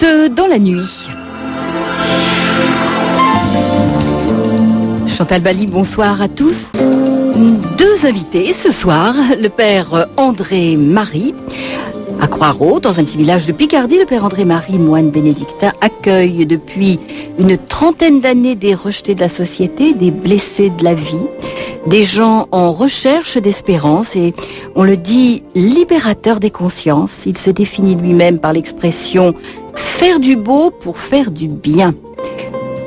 dans la nuit. Chantal Bally, bonsoir à tous. Deux invités ce soir, le père André Marie. À Croix-Ros, dans un petit village de Picardie, le père André Marie, moine bénédictin, accueille depuis une trentaine d'années des rejetés de la société, des blessés de la vie, des gens en recherche d'espérance et, on le dit, libérateur des consciences. Il se définit lui-même par l'expression « faire du beau pour faire du bien ».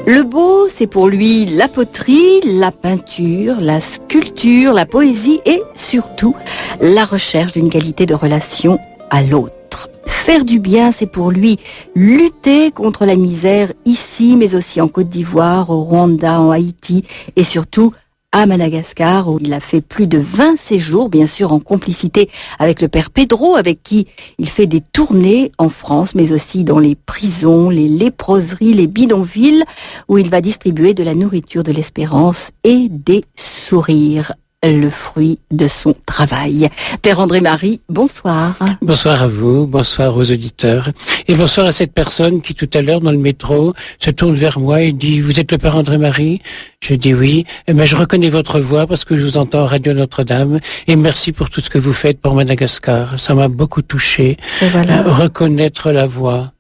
Le beau, c'est pour lui la poterie, la peinture, la sculpture, la poésie et surtout la recherche d'une qualité de relation à l'autre. Faire du bien, c'est pour lui lutter contre la misère ici, mais aussi en Côte d'Ivoire, au Rwanda, en Haïti et surtout à Madagascar, où il a fait plus de 20 séjours, bien sûr en complicité avec le père Pedro, avec qui il fait des tournées en France, mais aussi dans les prisons, les léproseries, les bidonvilles, où il va distribuer de la nourriture, de l'espérance et des sourires. Le fruit de son travail. Père André Marie, bonsoir. Bonsoir à vous, bonsoir aux auditeurs et bonsoir à cette personne qui tout à l'heure dans le métro se tourne vers moi et dit « Vous êtes le Père André Marie ?» Je dis « Oui, mais je reconnais votre voix parce que je vous entends à Radio Notre-Dame et merci pour tout ce que vous faites pour Madagascar. Ça m'a beaucoup touché, voilà. Reconnaître la voix. »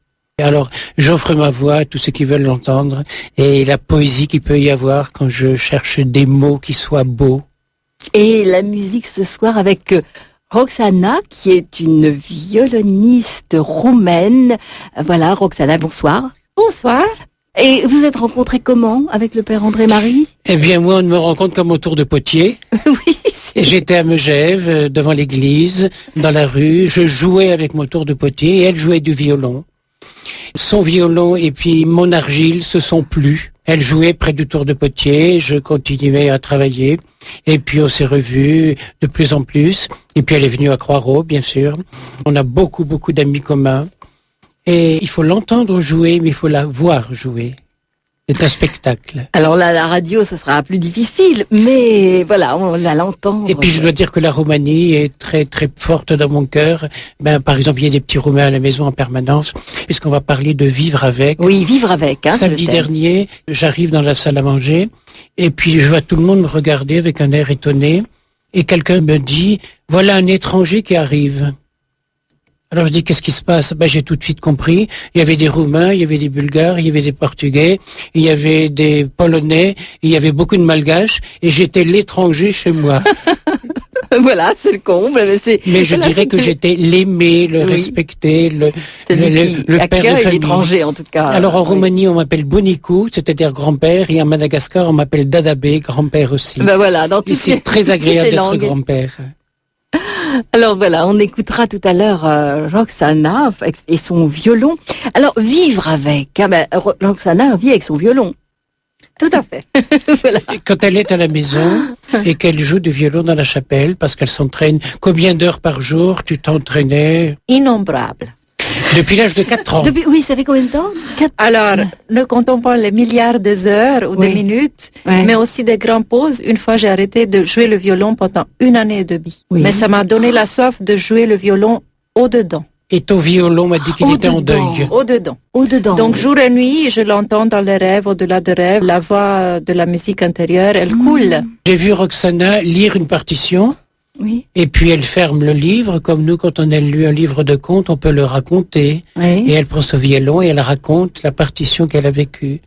Alors, j'offre ma voix à tous ceux qui veulent l'entendre et la poésie qu'il peut y avoir quand je cherche des mots qui soient beaux. Et la musique ce soir avec Roxana, qui est une violoniste roumaine. Voilà, Roxana, bonsoir. Bonsoir. Et vous êtes rencontrés comment avec le père André Marie? Eh bien, moi, on me rencontre comme autour de Potier. Oui. Et j'étais à Megève, devant l'église, dans la rue. Je jouais avec mon tour de Potier et elle jouait du violon. Son violon et puis mon argile se sont plus. Elle jouait près du tour de Potier, je continuais à travailler. Et puis on s'est revus de plus en plus. Et puis elle est venue à Croix-Ros, bien sûr. On a beaucoup d'amis communs. Et il faut l'entendre jouer, mais il faut la voir jouer. C'est un spectacle. Alors là, la radio, ça sera plus difficile, mais voilà, on va l'entendre. Et puis je dois dire que la Roumanie est très forte dans mon cœur. Par exemple, il y a des petits Roumains à la maison en permanence. Est-ce qu'on va parler de vivre avec? Oui, vivre avec. Samedi dernier, j'arrive dans la salle à manger et puis je vois tout le monde me regarder avec un air étonné et quelqu'un me dit « Voilà un étranger qui arrive ». Alors je dis, qu'est-ce qui se passe? J'ai tout de suite compris. Il y avait des Roumains, il y avait des Bulgares, il y avait des Portugais, il y avait des Polonais, il y avait beaucoup de Malgaches, et j'étais l'étranger chez moi. Voilà, c'est le comble. Mais je dirais que j'étais l'aimé, le respecté, le père de famille. L'étranger, en tout cas. Alors en Roumanie, on m'appelle Bonicu, c'est-à-dire grand-père, et en Madagascar, on m'appelle Dadabé, grand-père aussi. Voilà, dans toutes c'est très agréable d'être grand-père. Alors voilà, on écoutera tout à l'heure Roxana et son violon. Alors, vivre avec, Roxana vit avec son violon. Tout à fait. Voilà. Quand elle est à la maison et qu'elle joue du violon dans la chapelle, parce qu'elle s'entraîne, combien d'heures par jour tu t'entraînais? Innombrables. Depuis l'âge de 4 ans. Oui, ça fait combien de temps? Alors, ne comptons pas les milliards d'heures ou de minutes, mais aussi des grandes pauses. Une fois, j'ai arrêté de jouer le violon pendant 1 année et demie. Oui. Mais ça m'a donné la soif de jouer le violon au-dedans. Et ton violon m'a dit qu'il était en deuil. Au-dedans. Donc, jour et nuit, je l'entends dans les rêves, au-delà des rêves. La voix de la musique intérieure, elle coule. J'ai vu Roxana lire une partition. Oui. Et puis elle ferme le livre, comme nous, quand on a lu un livre de contes, on peut le raconter. Oui. Et elle prend son violon et elle raconte la partition qu'elle a vécue.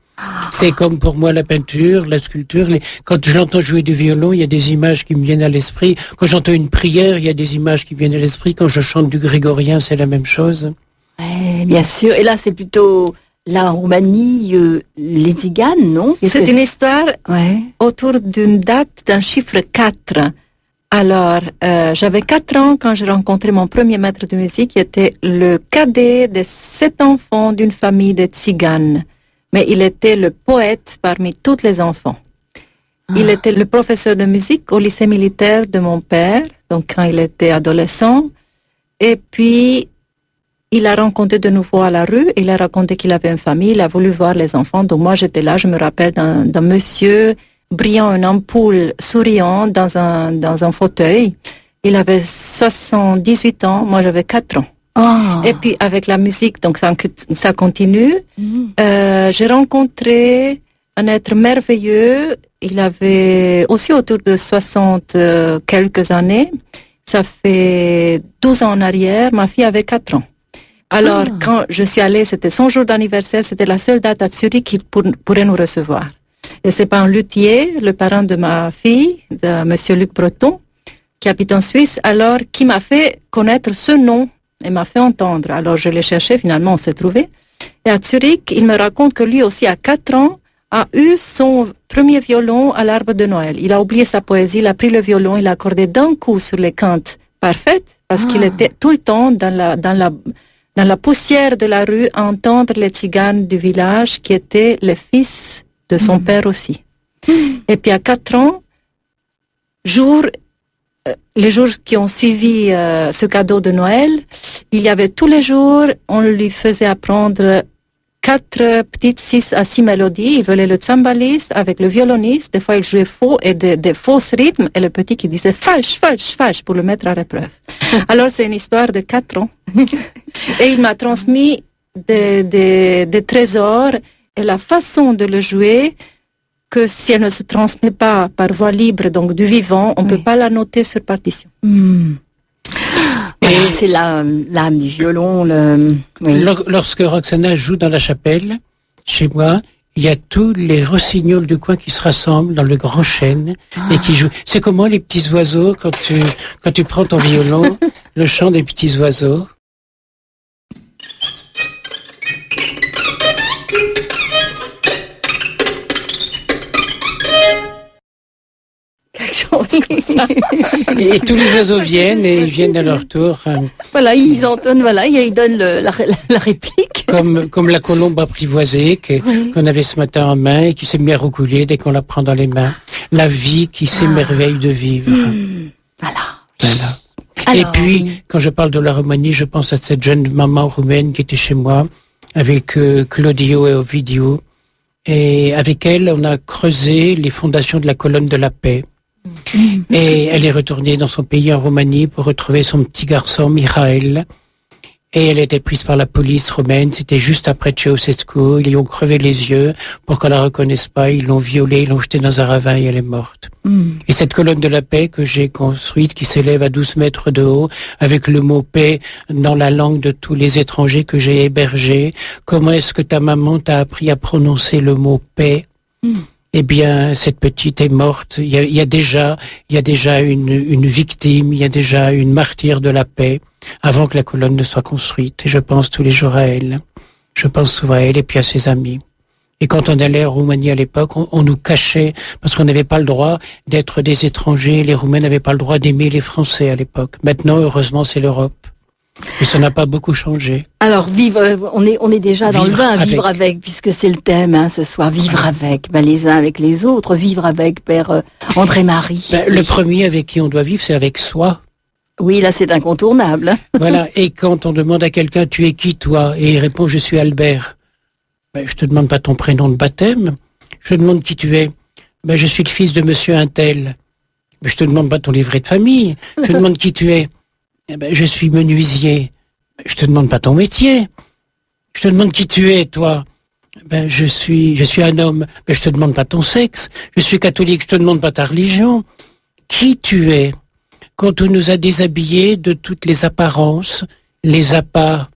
C'est comme pour moi la peinture, la sculpture. Quand j'entends jouer du violon, il y a des images qui me viennent à l'esprit. Quand j'entends une prière, il y a des images qui viennent à l'esprit. Quand je chante du grégorien, c'est la même chose. Oui, bien sûr. Et là, c'est plutôt la Roumanie, les Tziganes, non? C'est une histoire autour d'une date, d'un chiffre 4. Alors, j'avais 4 ans quand j'ai rencontré mon premier maître de musique, qui était le cadet de 7 enfants d'une famille de Tziganes. Mais il était le poète parmi tous les enfants. Il était le professeur de musique au lycée militaire de mon père, donc quand il était adolescent. Et puis, il a rencontré de nouveau à la rue, il a raconté qu'il avait une famille, il a voulu voir les enfants. Donc moi, j'étais là, je me rappelle d'un monsieur brillant, une ampoule, souriant dans un fauteuil. Il avait 78 ans, moi j'avais 4 ans. Oh. Et puis avec la musique, donc ça continue. J'ai rencontré un être merveilleux. Il avait aussi autour de 60 quelques années. Ça fait 12 ans en arrière. Ma fille avait 4 ans. Alors, quand je suis allée, c'était son jour d'anniversaire. C'était la seule date à Zurich qu'il pourrait nous recevoir. Et c'est pas un luthier, le parrain de ma fille, de Monsieur Luc Breton, qui habite en Suisse, alors qui m'a fait connaître ce nom et m'a fait entendre. Alors je l'ai cherché, finalement on s'est trouvé. Et à Zurich, il me raconte que lui aussi à 4 ans a eu son premier violon à l'arbre de Noël. Il a oublié sa poésie, il a pris le violon, il a accordé d'un coup sur les quintes parfaites, parce qu'il était tout le temps dans la poussière de la rue à entendre les tziganes du village qui étaient les fils de son père aussi. Et puis à 4 ans, les jours qui ont suivi ce cadeau de Noël, il y avait tous les jours, on lui faisait apprendre 4 petites 6 à 6 mélodies. Il voulait le tsambaliste avec le violoniste. Des fois, il jouait faux et des fausses rythmes. Et le petit qui disait falche, falche, falche pour le mettre à l'épreuve. Alors, c'est une histoire de 4 ans. Et il m'a transmis des trésors et la façon de le jouer, que si elle ne se transmet pas par voie libre, donc du vivant, on ne peut pas la noter sur partition. Voilà, c'est l'âme du violon. Lorsque Roxana joue dans la chapelle, chez moi, il y a tous les rossignols du coin qui se rassemblent dans le grand chêne et qui jouent. C'est comment les petits oiseaux, quand tu prends ton violon, le chant des petits oiseaux? Quelque chose comme ça. Et tous les oiseaux viennent et ils viennent à leur tour. Voilà, ils entonnent, voilà, ils donnent la réplique. Comme la colombe apprivoisée qu'on avait ce matin en main et qui s'est mise à roucouler dès qu'on la prend dans les mains. La vie qui s'émerveille de vivre. Voilà. Alors, et puis, quand je parle de la Roumanie, je pense à cette jeune maman roumaine qui était chez moi avec Claudio et Ovidio. Et avec elle, on a creusé les fondations de la colonne de la paix. Et elle est retournée dans son pays en Roumanie pour retrouver son petit garçon, Mihail. Et elle a été prise par la police roumaine. C'était juste après Ceausescu. Ils lui ont crevé les yeux pour qu'on la reconnaisse pas. Ils l'ont violée, ils l'ont jetée dans un ravin et elle est morte. Et cette colonne de la paix que j'ai construite, qui s'élève à 12 mètres de haut, avec le mot paix dans la langue de tous les étrangers que j'ai hébergés. Comment est-ce que ta maman t'a appris à prononcer le mot paix? Eh bien, cette petite est morte. Il y a déjà une victime, il y a déjà une martyre de la paix avant que la colonne ne soit construite. Et je pense tous les jours à elle. Je pense souvent à elle et puis à ses amis. Et quand on allait en Roumanie à l'époque, on nous cachait parce qu'on n'avait pas le droit d'être des étrangers. Les Roumains n'avaient pas le droit d'aimer les Français à l'époque. Maintenant, heureusement, c'est l'Europe. Et ça n'a pas beaucoup changé. Alors, on est déjà dans le vin, vivre avec, puisque c'est le thème ce soir, vivre avec, les uns avec les autres, vivre avec Père André-Marie. Le premier avec qui on doit vivre, c'est avec soi. Oui, là, c'est incontournable. Voilà, et quand on demande à quelqu'un, tu es qui toi? Et il répond, je suis Albert. Je te demande pas ton prénom de baptême, je te demande qui tu es. Je suis le fils de monsieur Untel. Je te demande pas ton livret de famille, je te demande qui tu es. Je suis menuisier. Je te demande pas ton métier. Je te demande qui tu es, toi. Je suis un homme. Je te demande pas ton sexe. Je suis catholique. Je te demande pas ta religion. Qui tu es? Quand on nous a déshabillés de toutes les apparences, les apparences,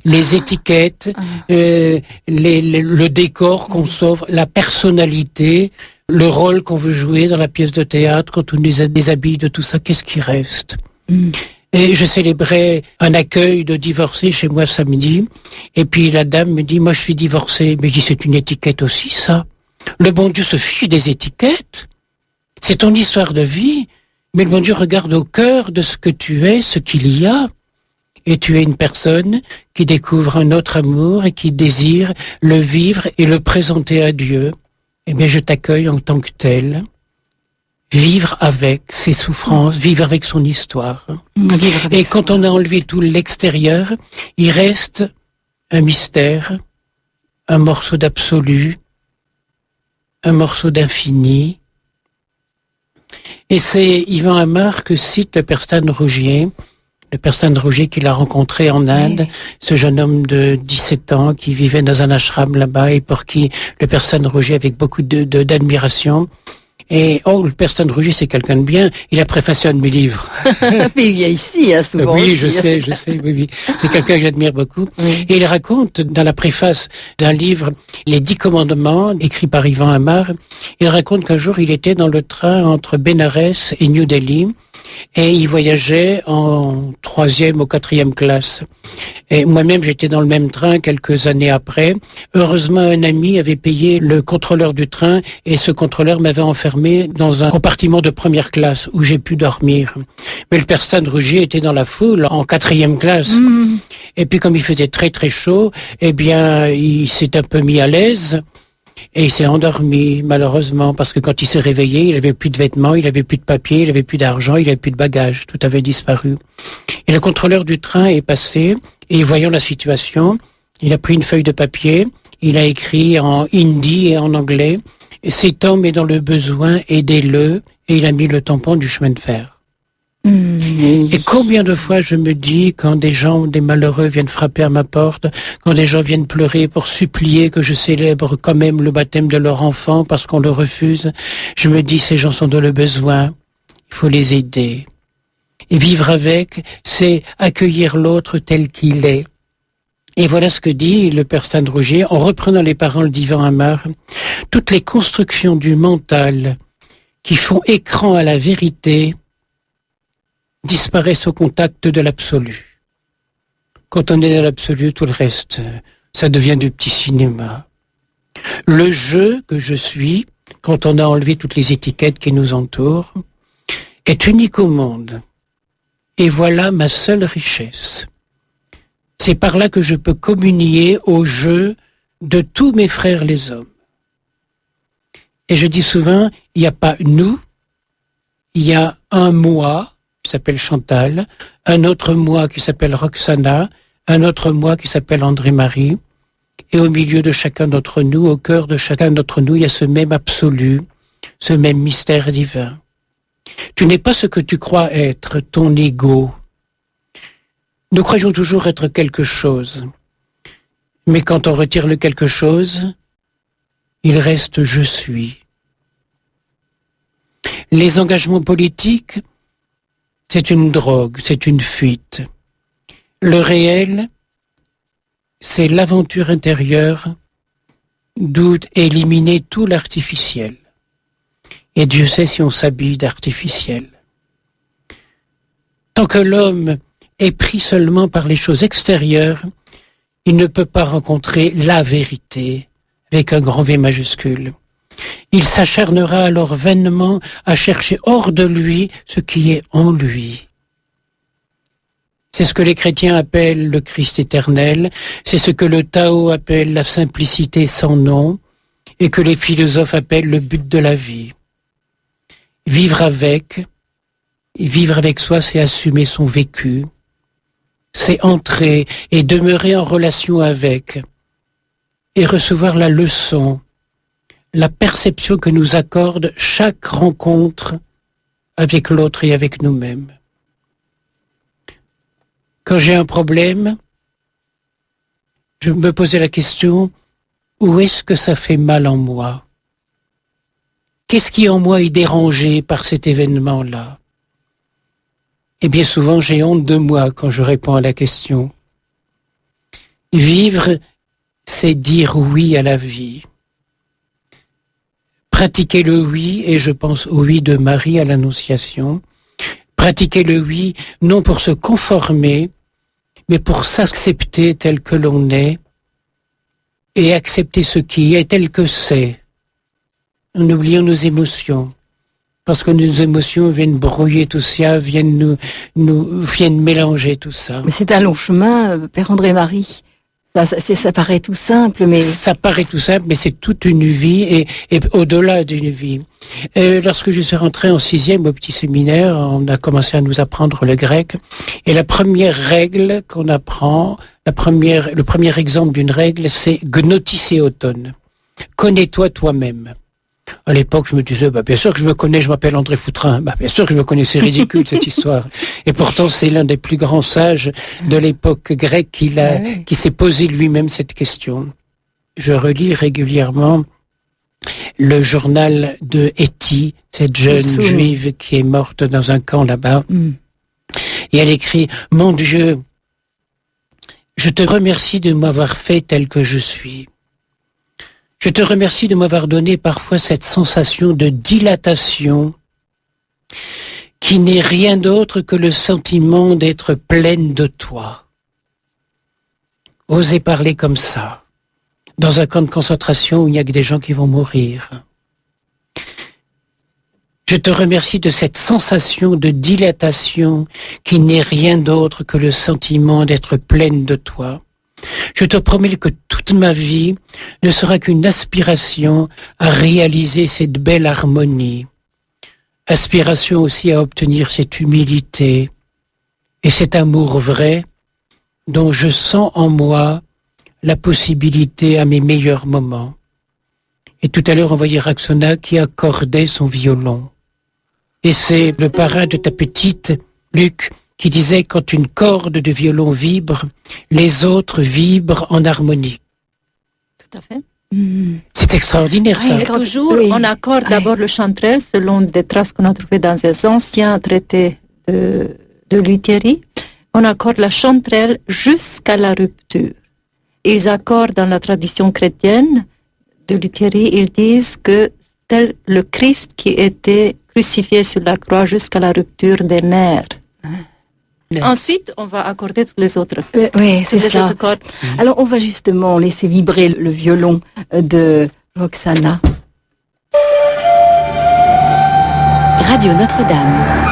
les étiquettes, le décor qu'on s'offre, la personnalité, le rôle qu'on veut jouer dans la pièce de théâtre, quand on nous déshabille de tout ça, qu'est-ce qui reste? Et je célébrais un accueil de divorcés chez moi samedi, et puis la dame me dit, moi je suis divorcée. Mais je dis, c'est une étiquette aussi, ça. Le bon Dieu se fiche des étiquettes. C'est ton histoire de vie, mais le bon Dieu regarde au cœur de ce que tu es, ce qu'il y a. Et tu es une personne qui découvre un autre amour et qui désire le vivre et le présenter à Dieu. Eh bien, je t'accueille en tant que tel. Vivre avec ses souffrances, vivre avec son histoire. Et quand on a enlevé tout l'extérieur, il reste un mystère, un morceau d'absolu, un morceau d'infini. Et c'est Yvan Amar que cite le père Stan Rougier le père Sandrogi qu'il a rencontré en Inde, ce jeune homme de 17 ans qui vivait dans un ashram là-bas et pour qui le père Sandrogi avec beaucoup d'admiration. Et le père Sandrogi, c'est quelqu'un de bien. Il a préfacé un de mes livres. Mais il vient ici, hein, souvent. Oui, aussi, je sais, oui. C'est quelqu'un que j'admire beaucoup. Oui. Et il raconte, dans la préface d'un livre, Les 10 commandements, écrit par Ivan Amar, il raconte qu'un jour, il était dans le train entre Bénarès et New Delhi, et il voyageait en 3e ou 4e classe. Et moi-même, j'étais dans le même train quelques années après. Heureusement, un ami avait payé le contrôleur du train et ce contrôleur m'avait enfermé dans un compartiment de première classe où j'ai pu dormir. Mais le père Sandrogi était dans la foule en 4e classe. Et puis comme il faisait très très chaud, eh bien, il s'est un peu mis à l'aise. Et il s'est endormi, malheureusement, parce que quand il s'est réveillé, il avait plus de vêtements, il avait plus de papier, il avait plus d'argent, il avait plus de bagages, tout avait disparu. Et le contrôleur du train est passé, et voyant la situation, il a pris une feuille de papier, il a écrit en hindi et en anglais, « Cet homme est dans le besoin, aidez-le », et il a mis le tampon du chemin de fer. Et combien de fois je me dis, quand des gens, des malheureux viennent frapper à ma porte, quand des gens viennent pleurer pour supplier que je célèbre quand même le baptême de leur enfant parce qu'on le refuse, je me dis, ces gens sont dans le besoin, il faut les aider. Et vivre avec, c'est accueillir l'autre tel qu'il est. Et voilà ce que dit le père Sandrogi, en reprenant les paroles d'Ivan Amar, toutes les constructions du mental qui font écran à la vérité disparaissent au contact de l'absolu. Quand on est dans l'absolu, tout le reste, ça devient du petit cinéma. Le je que je suis, quand on a enlevé toutes les étiquettes qui nous entourent, est unique au monde. Et voilà ma seule richesse. C'est par là que je peux communier au je de tous mes frères les hommes. Et je dis souvent, il n'y a pas nous, il y a un moi, qui s'appelle Chantal, un autre moi qui s'appelle Roxana, un autre moi qui s'appelle André-Marie, et au milieu de chacun d'entre nous, au cœur de chacun d'entre nous, il y a ce même absolu, ce même mystère divin. Tu n'es pas ce que tu crois être, ton ego. Nous croyons toujours être quelque chose, mais quand on retire le quelque chose, il reste je suis. Les engagements politiques, c'est une drogue, c'est une fuite. Le réel, c'est l'aventure intérieure d'où éliminer tout l'artificiel. Et Dieu sait si on s'habille d'artificiel. Tant que l'homme est pris seulement par les choses extérieures, il ne peut pas rencontrer la vérité avec un grand V majuscule. Il s'acharnera alors vainement à chercher hors de lui ce qui est en lui. C'est ce que les chrétiens appellent le Christ éternel, c'est ce que le Tao appelle la simplicité sans nom et que les philosophes appellent le but de la vie. Vivre avec soi, c'est assumer son vécu, c'est entrer et demeurer en relation avec et recevoir la leçon, la perception que nous accorde chaque rencontre avec l'autre et avec nous-mêmes. Quand j'ai un problème, je me posais la question, où est-ce que ça fait mal en moi? Qu'est-ce qui en moi est dérangé par cet événement-là? Et bien souvent, j'ai honte de moi quand je réponds à la question. Vivre, c'est dire oui à la vie. Pratiquer le oui, et je pense au oui de Marie à l'Annonciation, pratiquer le oui non pour se conformer, mais pour s'accepter tel que l'on est, et accepter ce qui est tel que c'est, en oubliant nos émotions, parce que nos émotions viennent brouiller tout ça, viennent mélanger tout ça. Mais c'est un long chemin, Père André-Marie. Ça paraît tout simple, mais... Ça paraît tout simple, mais c'est toute une vie et au-delà d'une vie. Lorsque je suis rentré en 6e au petit séminaire, on a commencé à nous apprendre le grec. Et la première règle qu'on apprend, le premier exemple d'une règle, c'est gnotisséoton. Connais-toi toi-même. À l'époque, je me disais, bien sûr que je me connais, je m'appelle André Foutrin. Bien sûr que je me connais, c'est ridicule cette histoire. Et pourtant, c'est l'un des plus grands sages de l'époque grecque qui s'est posé lui-même cette question. Je relis régulièrement le journal de Hetty, cette jeune juive qui est morte dans un camp là-bas. Et elle écrit, « Mon Dieu, je te remercie de m'avoir fait tel que je suis. Je te remercie de m'avoir donné parfois cette sensation de dilatation qui n'est rien d'autre que le sentiment d'être pleine de toi. » Oser parler comme ça, dans un camp de concentration où il n'y a que des gens qui vont mourir. Je te remercie de cette sensation de dilatation qui n'est rien d'autre que le sentiment d'être pleine de toi. Je te promets que toute ma vie ne sera qu'une aspiration à réaliser cette belle harmonie. Aspiration aussi à obtenir cette humilité et cet amour vrai dont je sens en moi la possibilité à mes meilleurs moments. Et tout à l'heure, on voyait Roxana qui accordait son violon. Et c'est le parrain de ta petite, Luc, qui disait quand une corde de violon vibre, les autres vibrent en harmonie. Tout à fait. C'est extraordinaire, ça. Et toujours, on accorde d'abord le chanterelle selon des traces qu'on a trouvées dans les anciens traités de Luthérie. On accorde la chanterelle jusqu'à la rupture. Ils accordent dans la tradition chrétienne de Luthérie, ils disent que tel le Christ qui était crucifié sur la croix jusqu'à la rupture des nerfs. Ensuite, on va accorder toutes les autres. Oui, c'est ça. Alors, on va justement laisser vibrer le violon de Roxana. Radio Notre-Dame.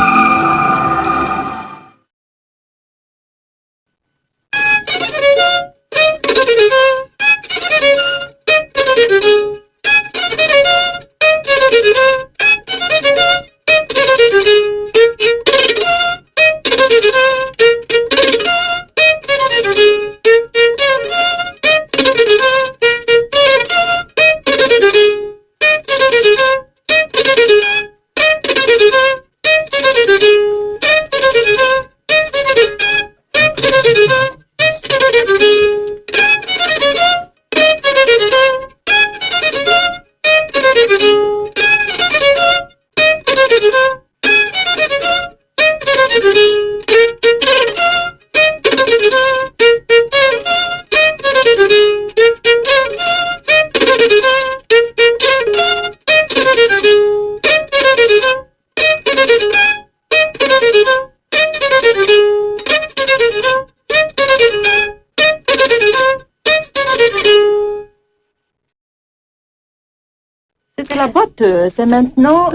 C'est la boîte, c'est maintenant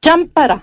Champara.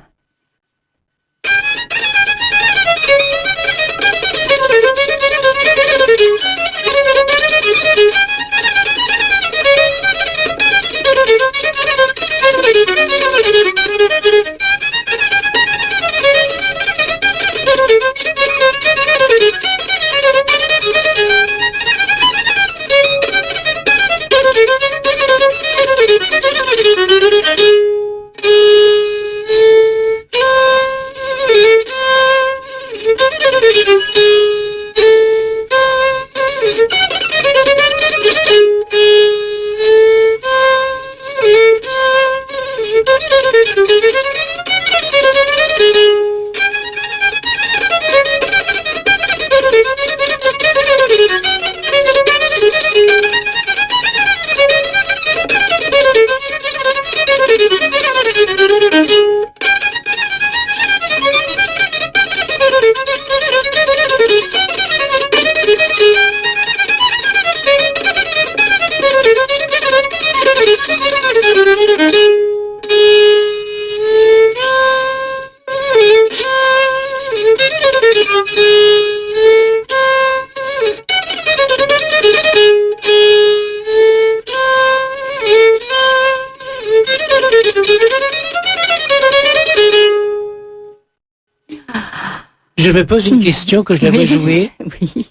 Je me pose une question que j'avais jouée. Oui.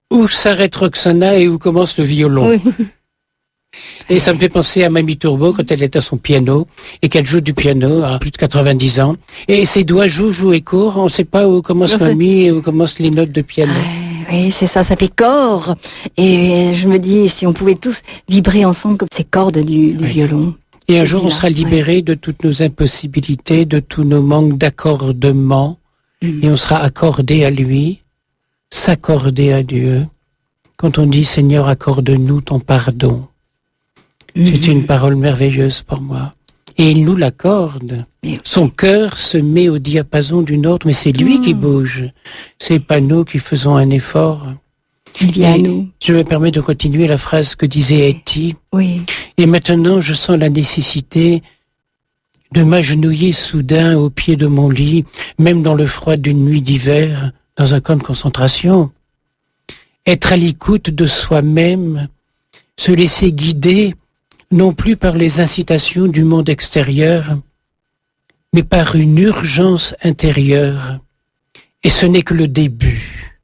Où s'arrête Roxana et où commence le violon? Oui. Et ça me fait penser à Mamie Turbo quand elle est à son piano et qu'elle joue du piano à plus de 90 ans. Et ses doigts jouent et courent. On ne sait pas où commence Mamie et où commencent les notes de piano. Oui, c'est ça fait corps. Et je me dis, si on pouvait tous vibrer ensemble comme ces cordes du violon. Et un jour, on sera libéré de toutes nos impossibilités, de tous nos manques d'accordement. Et on sera accordé à lui, s'accorder à Dieu. Quand on dit « Seigneur, accorde-nous ton pardon », c'est une parole merveilleuse pour moi. Et il nous l'accorde. Son cœur se met au diapason du nôtre, mais c'est lui qui bouge. C'est pas nous qui faisons un effort. Il vient à nous. Je me permets de continuer la phrase que disait Etty. Oui. Et maintenant, je sens la nécessité de m'agenouiller soudain au pied de mon lit, même dans le froid d'une nuit d'hiver, dans un camp de concentration. Être à l'écoute de soi-même, se laisser guider, non plus par les incitations du monde extérieur, mais par une urgence intérieure. Et ce n'est que le début.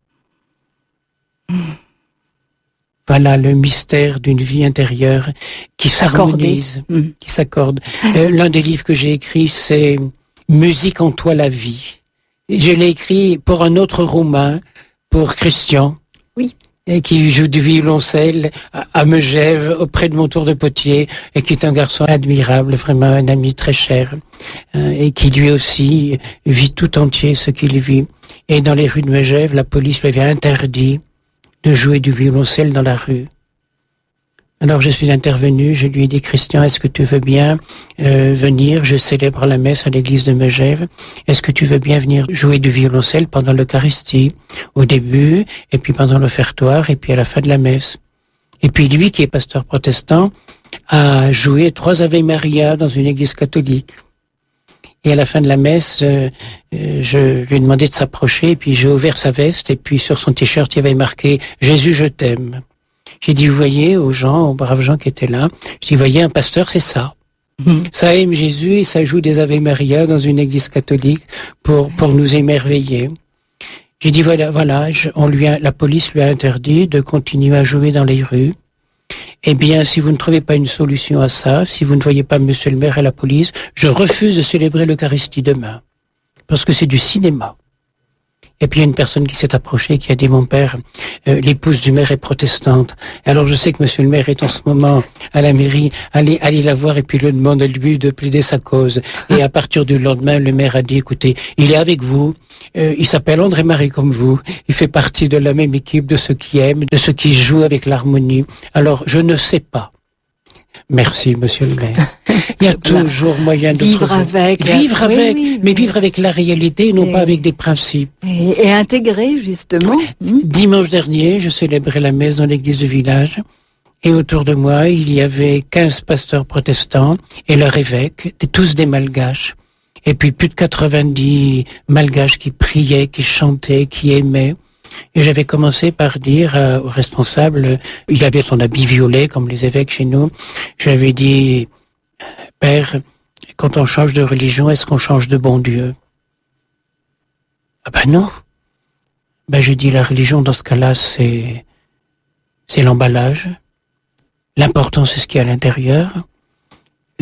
Voilà le mystère d'une vie intérieure qui s'harmonise, qui s'accorde. L'un des livres que j'ai écrit, c'est « Musique en toi la vie ». Je l'ai écrit pour un autre Roumain, pour Christian, qui joue du violoncelle à Megève, auprès de mon tour de potier, et qui est un garçon admirable, vraiment un ami très cher, et qui lui aussi vit tout entier ce qu'il vit. Et dans les rues de Megève, la police lui avait interdit de jouer du violoncelle dans la rue. Alors je suis intervenu, je lui ai dit « Christian, est-ce que tu veux bien venir? Je célèbre la messe à l'église de Megève. Est-ce que tu veux bien venir jouer du violoncelle pendant l'Eucharistie, au début, et puis pendant l'offertoire, et puis à la fin de la messe ?» Et puis lui, qui est pasteur protestant, a joué 3 Ave Maria dans une église catholique. Et à la fin de la messe, je lui ai demandé de s'approcher, et puis j'ai ouvert sa veste, et puis sur son t-shirt, il y avait marqué « Jésus, je t'aime ». J'ai dit, vous voyez, aux braves gens qui étaient là, j'ai dit, vous voyez, un pasteur, c'est ça. Ça aime Jésus et ça joue des Ave Maria dans une église catholique pour nous émerveiller. J'ai dit, voilà, la police lui a interdit de continuer à jouer dans les rues. Eh bien, si vous ne trouvez pas une solution à ça, si vous ne voyez pas monsieur le maire et la police, je refuse de célébrer l'Eucharistie demain. Parce que c'est du cinéma. Et puis il y a une personne qui s'est approchée qui a dit, mon père, l'épouse du maire est protestante. Alors je sais que monsieur le maire est en ce moment à la mairie, allez la voir et puis le demande à lui de plaider sa cause. Et à partir du lendemain, le maire a dit, écoutez, il est avec vous, il s'appelle André-Marie comme vous, il fait partie de la même équipe, de ceux qui aiment, de ceux qui jouent avec l'harmonie. Alors je ne sais pas. Merci, monsieur le maire. Il y a toujours moyen de vivre avec, mais vivre avec la réalité, non pas avec des principes. Et intégrer, justement. Dimanche dernier, je célébrais la messe dans l'église du village, et autour de moi, il y avait 15 pasteurs protestants, et leur évêque, tous des malgaches. Et puis plus de 90 malgaches qui priaient, qui chantaient, qui aimaient. Et j'avais commencé par dire au responsable, il avait son habit violet comme les évêques chez nous, j'avais dit, Père, quand on change de religion, est-ce qu'on change de bon Dieu? Ah ben non. Ben je dis, la religion dans ce cas-là, c'est l'emballage. L'important, c'est ce qu'il y a à l'intérieur.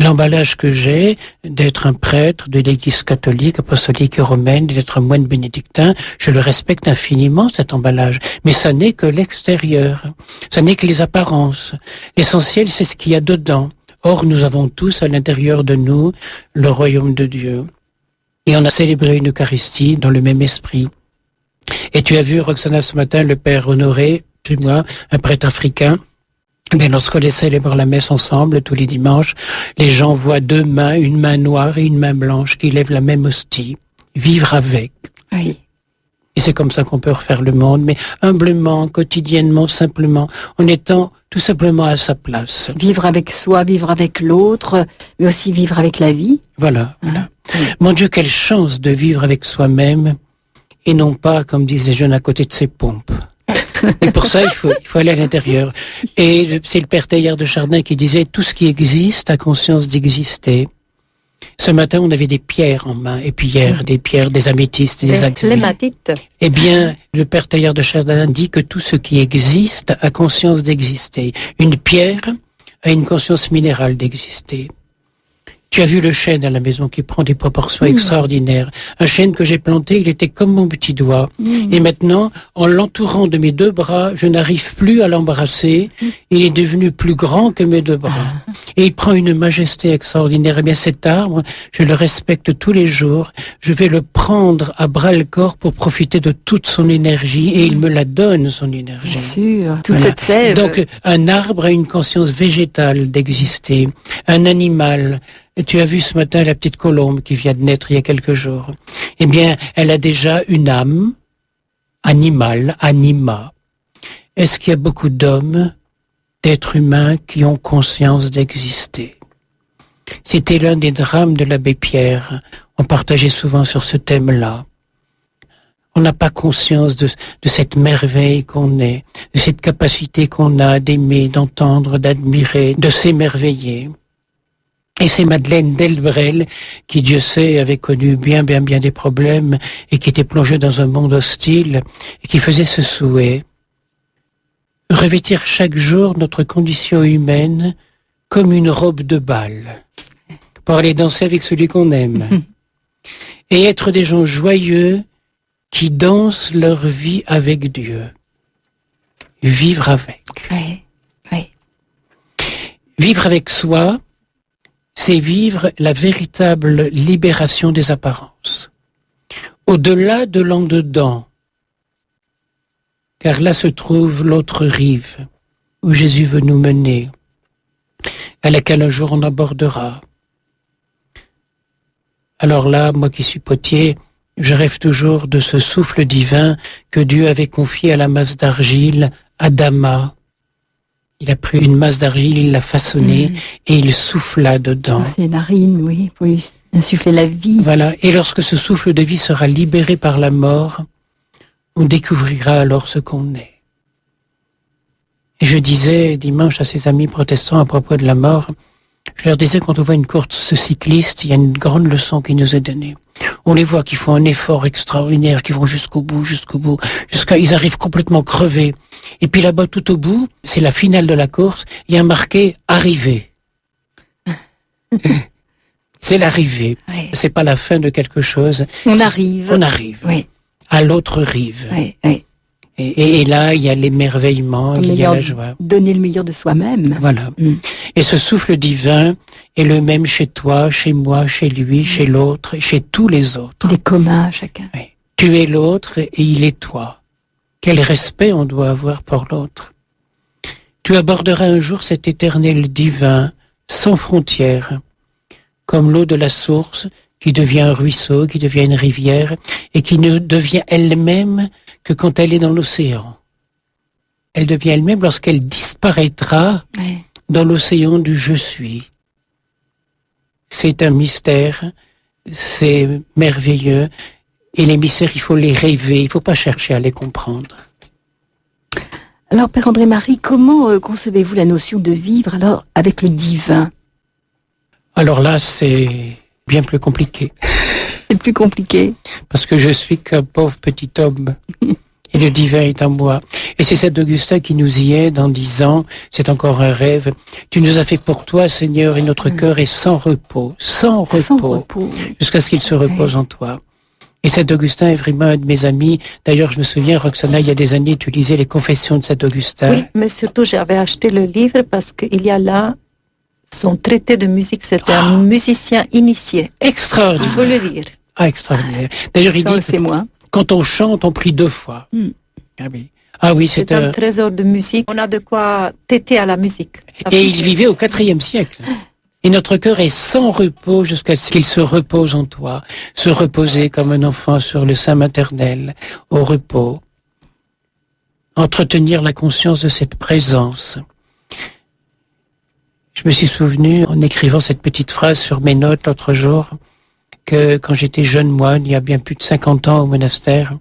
L'emballage que j'ai d'être un prêtre de l'église catholique, apostolique et romaine, d'être un moine bénédictin, je le respecte infiniment, cet emballage. Mais ça n'est que l'extérieur. Ça n'est que les apparences. L'essentiel, c'est ce qu'il y a dedans. Or, nous avons tous à l'intérieur de nous le royaume de Dieu. Et on a célébré une Eucharistie dans le même esprit. Et tu as vu, Roxana, ce matin, le père Honoré, tu vois, un prêtre africain. Mais lorsqu'on les célèbre la messe ensemble, tous les dimanches, les gens voient 2 mains, une main noire et une main blanche qui lèvent la même hostie. Vivre avec. Oui. Et c'est comme ça qu'on peut refaire le monde, mais humblement, quotidiennement, simplement, en étant tout simplement à sa place. Vivre avec soi, vivre avec l'autre, mais aussi vivre avec la vie. Voilà. Mon Dieu, quelle chance de vivre avec soi-même, et non pas, comme disent les jeunes, à côté de ses pompes. Et pour ça, il faut aller à l'intérieur. Et c'est le père Teilhard de Chardin qui disait, tout ce qui existe a conscience d'exister. Ce matin, on avait des pierres en main, et puis hier, des pierres, des améthystes, des agréments. L'hématite. Eh bien, le père Teilhard de Chardin dit que tout ce qui existe a conscience d'exister. Une pierre a une conscience minérale d'exister. Tu as vu le chêne à la maison qui prend des proportions extraordinaires. Un chêne que j'ai planté, il était comme mon petit doigt. Et maintenant, en l'entourant de mes deux bras, je n'arrive plus à l'embrasser. Il est devenu plus grand que mes deux bras. Et il prend une majesté extraordinaire. Eh bien, cet arbre, je le respecte tous les jours. Je vais le prendre à bras-le-corps pour profiter de toute son énergie. Et il me la donne, son énergie. Bien sûr, toute Voilà. cette sève. Donc, un arbre a une conscience végétale d'exister. Un animal. Et tu as vu ce matin la petite colombe qui vient de naître il y a quelques jours. Eh bien, elle a déjà une âme, animale, anima. Est-ce qu'il y a beaucoup d'hommes, d'êtres humains qui ont conscience d'exister? C'était l'un des drames de l'abbé Pierre. On partageait souvent sur ce thème-là. On n'a pas conscience de cette merveille qu'on est, de cette capacité qu'on a d'aimer, d'entendre, d'admirer, de s'émerveiller. Et c'est Madeleine Delbrel qui, Dieu sait, avait connu bien des problèmes et qui était plongée dans un monde hostile et qui faisait ce souhait. Revêtir chaque jour notre condition humaine comme une robe de bal pour aller danser avec celui qu'on aime. Et être des gens joyeux qui dansent leur vie avec Dieu. Vivre avec. Oui, oui. Vivre avec soi, c'est vivre la véritable libération des apparences. Au-delà de l'en-dedans, car là se trouve l'autre rive, où Jésus veut nous mener, à laquelle un jour on abordera. Alors là, moi qui suis potier, je rêve toujours de ce souffle divin que Dieu avait confié à la masse d'argile, Adama. Il a pris une masse d'argile, il l'a façonnée et il souffla dedans. Dans ses narines, oui, pour lui insuffler la vie. Voilà. Et lorsque ce souffle de vie sera libéré par la mort, on découvrira alors ce qu'on est. Et je disais dimanche à ses amis protestants à propos de la mort, je leur disais quand on voit une course cycliste, il y a une grande leçon qui nous est donnée. On les voit qui font un effort extraordinaire, qui vont jusqu'au bout, ils arrivent complètement crevés. Et puis là-bas, tout au bout, c'est la finale de la course, il y a marqué « Arrivée ». C'est l'arrivée. Oui. C'est pas la fin de quelque chose. On arrive. On arrive. Oui, À l'autre rive. oui, oui. Et là, il y a l'émerveillement, il y a la joie. Donner le meilleur de soi-même. Voilà. Et ce souffle divin est le même chez toi, chez moi, chez lui, chez l'autre, et chez tous les autres. Il est commun à chacun. Oui. Tu es l'autre et il est toi. Quel respect on doit avoir pour l'autre. Tu aborderas un jour cet éternel divin, sans frontières, comme l'eau de la source qui devient un ruisseau, qui devient une rivière, et qui ne devient elle-même que quand elle est dans l'océan. Elle devient elle-même lorsqu'elle disparaîtra dans l'océan du je suis. C'est un mystère, c'est merveilleux, et les mystères, il faut les rêver, il ne faut pas chercher à les comprendre. Alors, Père André-Marie, comment concevez-vous la notion de vivre alors avec le divin? Alors là, c'est bien plus compliqué. C'est plus compliqué. Parce que je suis qu'un pauvre petit homme. Et le divin est en moi. Et c'est Saint Augustin qui nous y aide en disant, c'est encore un rêve, tu nous as fait pour toi, Seigneur, et notre cœur est sans repos, sans repos, jusqu'à ce qu'il se repose en toi. Et Saint Augustin est vraiment un de mes amis. D'ailleurs, je me souviens, Roxana, il y a des années, tu lisais les confessions de Saint Augustin. Oui, mais surtout, j'avais acheté le livre parce qu'il y a là son traité de musique. C'était un musicien initié. Extraordinaire. Il faut le lire. Ah, extraordinaire. D'ailleurs, il dit C'est moi. quand on chante, on prie 2 fois. Ah oui, C'est un trésor de musique. On a de quoi téter à la musique. Et il vivait au IVe siècle. Et notre cœur est sans repos jusqu'à ce qu'il se repose en toi. Se reposer comme un enfant sur le sein maternel, au repos. Entretenir la conscience de cette présence. Je me suis souvenu, en écrivant cette petite phrase sur mes notes l'autre jour, que quand j'étais jeune moine, il y a bien plus de 50 ans au monastère,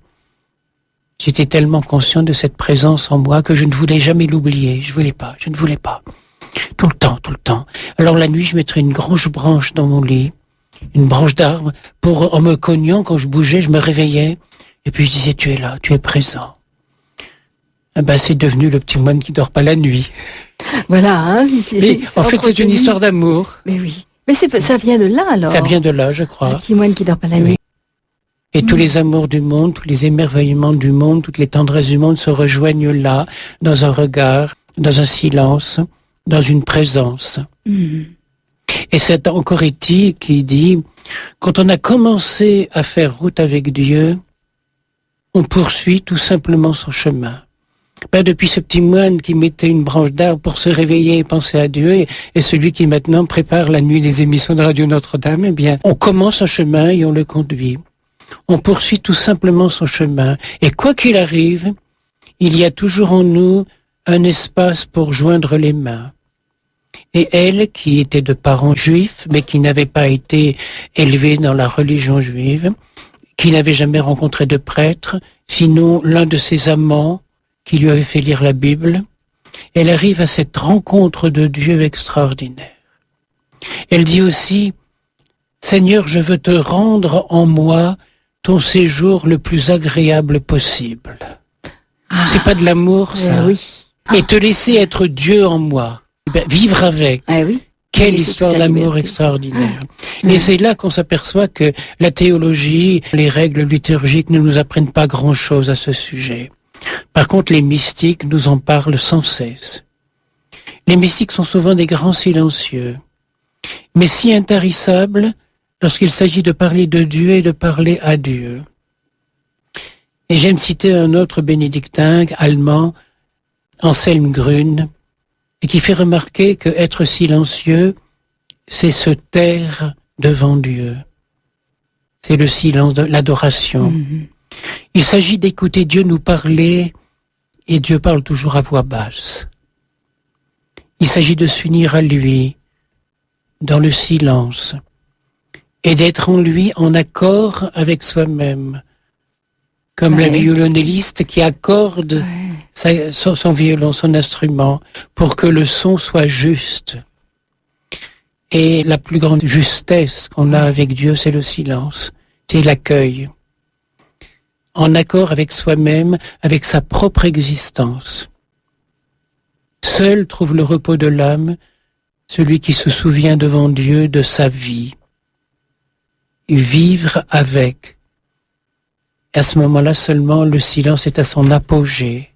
j'étais tellement conscient de cette présence en moi que je ne voulais jamais l'oublier. Je ne voulais pas. Tout le temps. Alors la nuit, je mettrais une grosse branche dans mon lit, une branche d'arbre, pour, en me cognant, quand je bougeais, je me réveillais, et puis je disais, tu es là, tu es présent. c'est devenu le petit moine qui dort pas la nuit. Voilà. Hein, Mais en fait, c'est une histoire d'amour. Mais oui. Mais ça vient de là, alors. Ça vient de là, je crois. Le petit moine qui dort pas la nuit. Et tous les amours du monde, tous les émerveillements du monde, toutes les tendresses du monde se rejoignent là, dans un regard, dans un silence, dans une présence. Et c'est encore Etty qui dit, quand on a commencé à faire route avec Dieu, on poursuit tout simplement son chemin. Depuis ce petit moine qui mettait une branche d'arbre pour se réveiller et penser à Dieu, et celui qui maintenant prépare la nuit des émissions de Radio Notre-Dame, on commence un chemin et on le conduit. On poursuit tout simplement son chemin. Et quoi qu'il arrive, il y a toujours en nous un espace pour joindre les mains. Et elle, qui était de parents juifs, mais qui n'avait pas été élevée dans la religion juive, qui n'avait jamais rencontré de prêtre, sinon l'un de ses amants, qui lui avait fait lire la Bible, elle arrive à cette rencontre de Dieu extraordinaire. Elle dit aussi, « Seigneur, je veux te rendre en moi ton séjour le plus agréable possible. » C'est pas de l'amour, ça. Oui. Et te laisser être Dieu en moi. Vivre avec. Oui. Quelle histoire d'amour extraordinaire. Et c'est là qu'on s'aperçoit que la théologie, les règles liturgiques ne nous apprennent pas grand-chose à ce sujet. Par contre, les mystiques nous en parlent sans cesse. Les mystiques sont souvent des grands silencieux, mais si intarissables lorsqu'il s'agit de parler de Dieu et de parler à Dieu. Et j'aime citer un autre bénédictin allemand, Anselm Grün, et qui fait remarquer que être silencieux, c'est se taire devant Dieu. C'est le silence de l'adoration. Il s'agit d'écouter Dieu nous parler, et Dieu parle toujours à voix basse. Il s'agit de s'unir à lui, dans le silence, et d'être en lui en accord avec soi-même, comme la violonelliste qui accorde son violon, son instrument, pour que le son soit juste. Et la plus grande justesse qu'on a avec Dieu, c'est le silence, c'est l'accueil. En accord avec soi-même, avec sa propre existence. Seul trouve le repos de l'âme, celui qui se souvient devant Dieu de sa vie. Vivre avec. À ce moment-là seulement, le silence est à son apogée.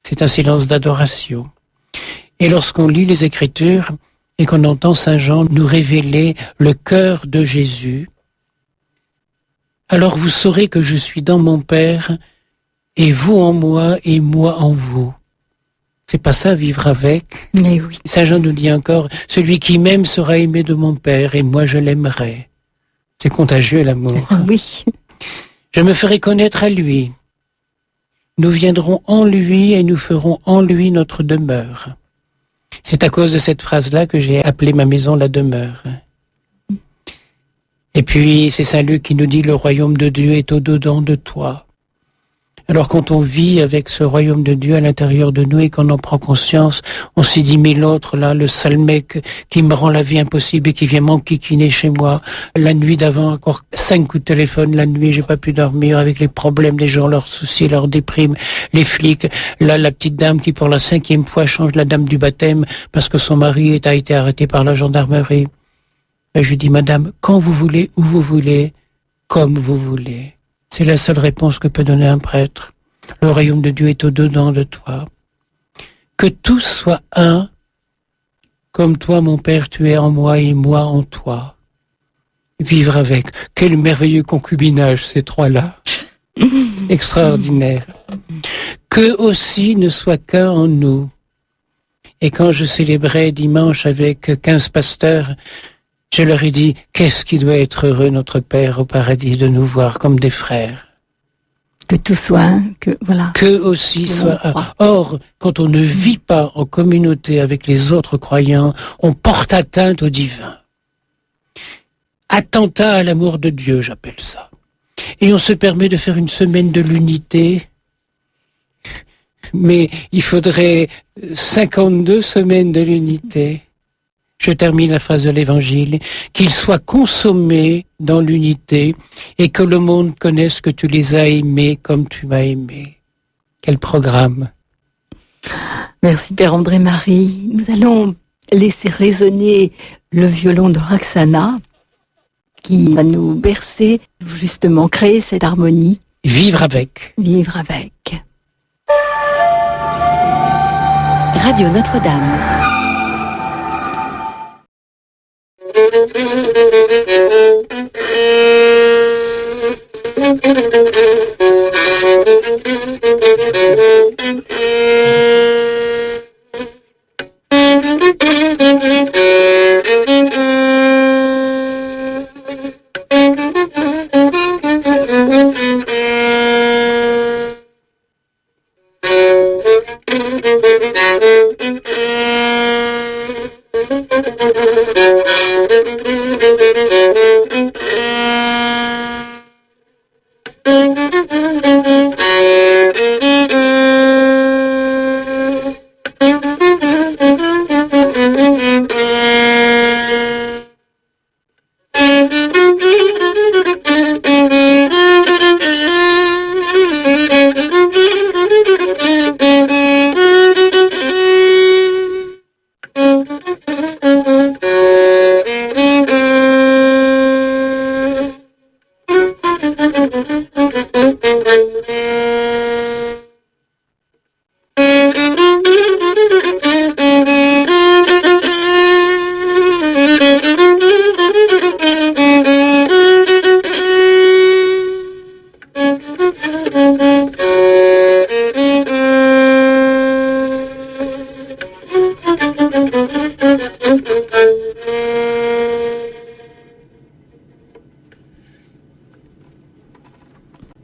C'est un silence d'adoration. Et lorsqu'on lit les Écritures et qu'on entend Saint Jean nous révéler le cœur de Jésus, alors vous saurez que je suis dans mon Père, et vous en moi, et moi en vous. C'est pas ça, vivre avec. Mais oui. Saint Jean nous dit encore, celui qui m'aime sera aimé de mon Père, et moi je l'aimerai. C'est contagieux, l'amour. Oui. Je me ferai connaître à lui. Nous viendrons en lui, et nous ferons en lui notre demeure. C'est à cause de cette phrase-là que j'ai appelé ma maison la demeure. Et puis, c'est Saint Luc qui nous dit, le royaume de Dieu est au-dedans de toi. Alors quand on vit avec ce royaume de Dieu à l'intérieur de nous et qu'on en prend conscience, on s'est dit, mais l'autre là, le sale mec qui me rend la vie impossible et qui vient m'enquiquiner chez moi, la nuit d'avant, encore 5 coups de téléphone, la nuit j'ai pas pu dormir avec les problèmes des gens, leurs soucis, leurs déprimes, les flics, là la petite dame qui pour la 5e fois change la dame du baptême parce que son mari a été arrêté par la gendarmerie. Et je lui dis, madame, quand vous voulez, où vous voulez, comme vous voulez. C'est la seule réponse que peut donner un prêtre. Le royaume de Dieu est au-dedans de toi. Que tous soient un, comme toi, mon Père, tu es en moi et moi en toi. Vivre avec. Quel merveilleux concubinage, ces trois-là. Extraordinaire. Que aussi ne soit qu'un en nous. Et quand je célébrais dimanche avec 15 pasteurs, je leur ai dit, qu'est-ce qui doit être heureux notre Père au paradis de nous voir comme des frères. Que tout soit un, que voilà. Que aussi soit un. Or, quand on ne vit pas en communauté avec les autres croyants, on porte atteinte au divin. Attentat à l'amour de Dieu, j'appelle ça. Et on se permet de faire une semaine de l'unité, mais il faudrait 52 semaines de l'unité. Je termine la phrase de l'Évangile, qu'ils soient consommés dans l'unité et que le monde connaisse que tu les as aimés comme tu m'as aimé. Quel programme! Merci Père André-Marie. Nous allons laisser résonner le violon de Roxana qui va nous bercer, justement créer cette harmonie. Vivre avec. Vivre avec. Radio Notre-Dame.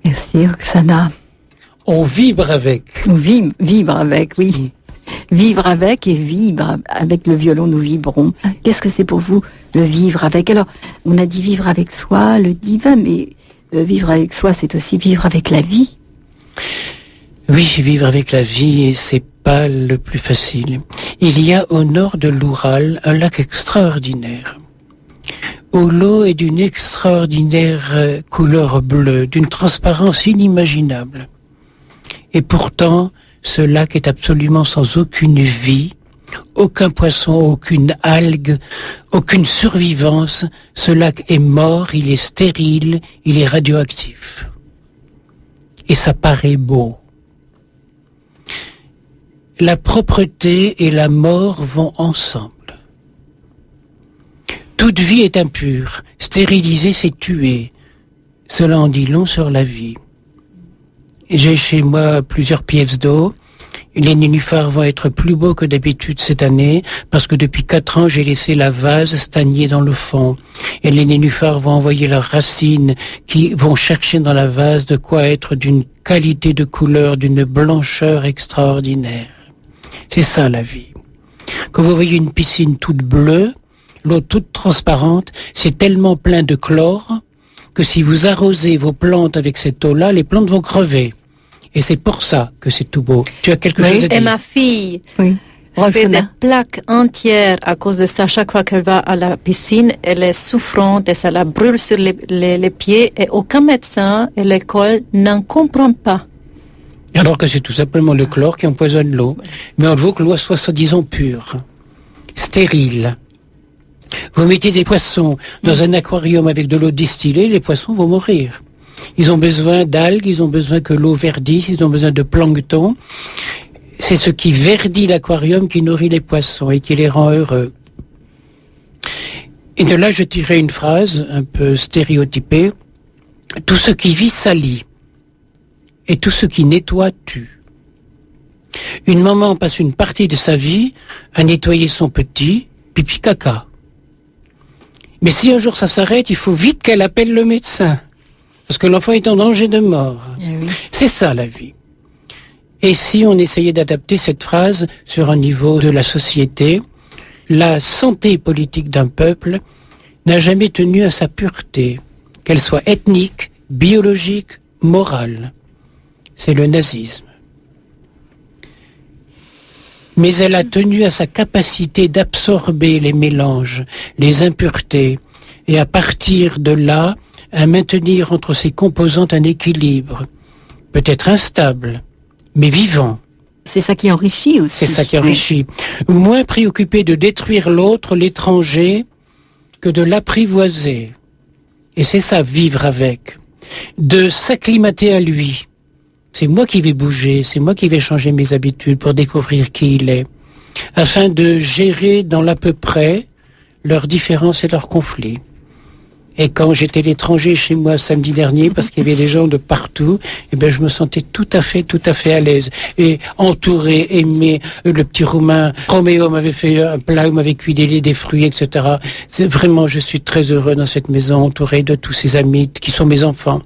Merci Roxana. On vibre avec. Vivre avec, oui. Vivre avec et vivre avec le violon, nous vibrons. Qu'est-ce que c'est pour vous, le vivre avec? Alors, on a dit vivre avec soi, le divin, mais vivre avec soi, c'est aussi vivre avec la vie. Oui, vivre avec la vie, et c'est pas le plus facile. Il y a au nord de l'Oural un lac extraordinaire, où l'eau est d'une extraordinaire couleur bleue, d'une transparence inimaginable. Et pourtant, ce lac est absolument sans aucune vie, aucun poisson, aucune algue, aucune survivance. Ce lac est mort, il est stérile, il est radioactif. Et ça paraît beau. La propreté et la mort vont ensemble. Toute vie est impure, stériliser c'est tuer. Cela en dit long sur la vie. J'ai chez moi plusieurs pièces d'eau. Les nénuphars vont être plus beaux que d'habitude cette année parce que depuis 4 ans, j'ai laissé la vase stagner dans le fond. Et les nénuphars vont envoyer leurs racines qui vont chercher dans la vase de quoi être d'une qualité de couleur, d'une blancheur extraordinaire. C'est ça la vie. Quand vous voyez une piscine toute bleue, l'eau toute transparente, c'est tellement plein de chlore que si vous arrosez vos plantes avec cette eau-là, les plantes vont crever. Et c'est pour ça que c'est tout beau. Tu as quelque chose à dire? Et ma fille Oui. fait des plaques entières à cause de ça. Chaque fois qu'elle va à la piscine, elle est souffrante et ça la brûle sur les pieds. Et aucun médecin et l'école n'en comprend pas. Alors que c'est tout simplement le chlore qui empoisonne l'eau. Mais on veut que l'eau soit soi-disant pure, stérile. Vous mettez des poissons dans un aquarium avec de l'eau distillée, les poissons vont mourir. Ils ont besoin d'algues, ils ont besoin que l'eau verdisse, ils ont besoin de plancton. C'est ce qui verdit l'aquarium qui nourrit les poissons et qui les rend heureux. Et de là, je tirais une phrase un peu stéréotypée. Tout ce qui vit salit et tout ce qui nettoie tue. Une maman passe une partie de sa vie à nettoyer son petit, pipi caca. Mais si un jour ça s'arrête, il faut vite qu'elle appelle le médecin. Parce que l'enfant est en danger de mort. Oui. C'est ça la vie. Et si on essayait d'adapter cette phrase sur un niveau de la société, la santé politique d'un peuple n'a jamais tenu à sa pureté, qu'elle soit ethnique, biologique, morale. C'est le nazisme. Mais elle a tenu à sa capacité d'absorber les mélanges, les impuretés, et à partir de là, à maintenir entre ses composantes un équilibre, peut-être instable, mais vivant. C'est ça qui enrichit aussi. C'est ça qui enrichit. Moins préoccupé de détruire l'autre, l'étranger, que de l'apprivoiser. Et c'est ça, vivre avec. De s'acclimater à lui. C'est moi qui vais bouger, c'est moi qui vais changer mes habitudes pour découvrir qui il est, afin de gérer dans l'à peu près leurs différences et leurs conflits. Et quand j'étais l'étranger chez moi samedi dernier, parce qu'il y avait des gens de partout, eh ben je me sentais tout à fait à l'aise. Et entouré, aimé, le petit Roumain, Roméo m'avait fait un plat, il m'avait cuit des fruits, etc. C'est vraiment, je suis très heureux dans cette maison, entouré de tous ces amis qui sont mes enfants.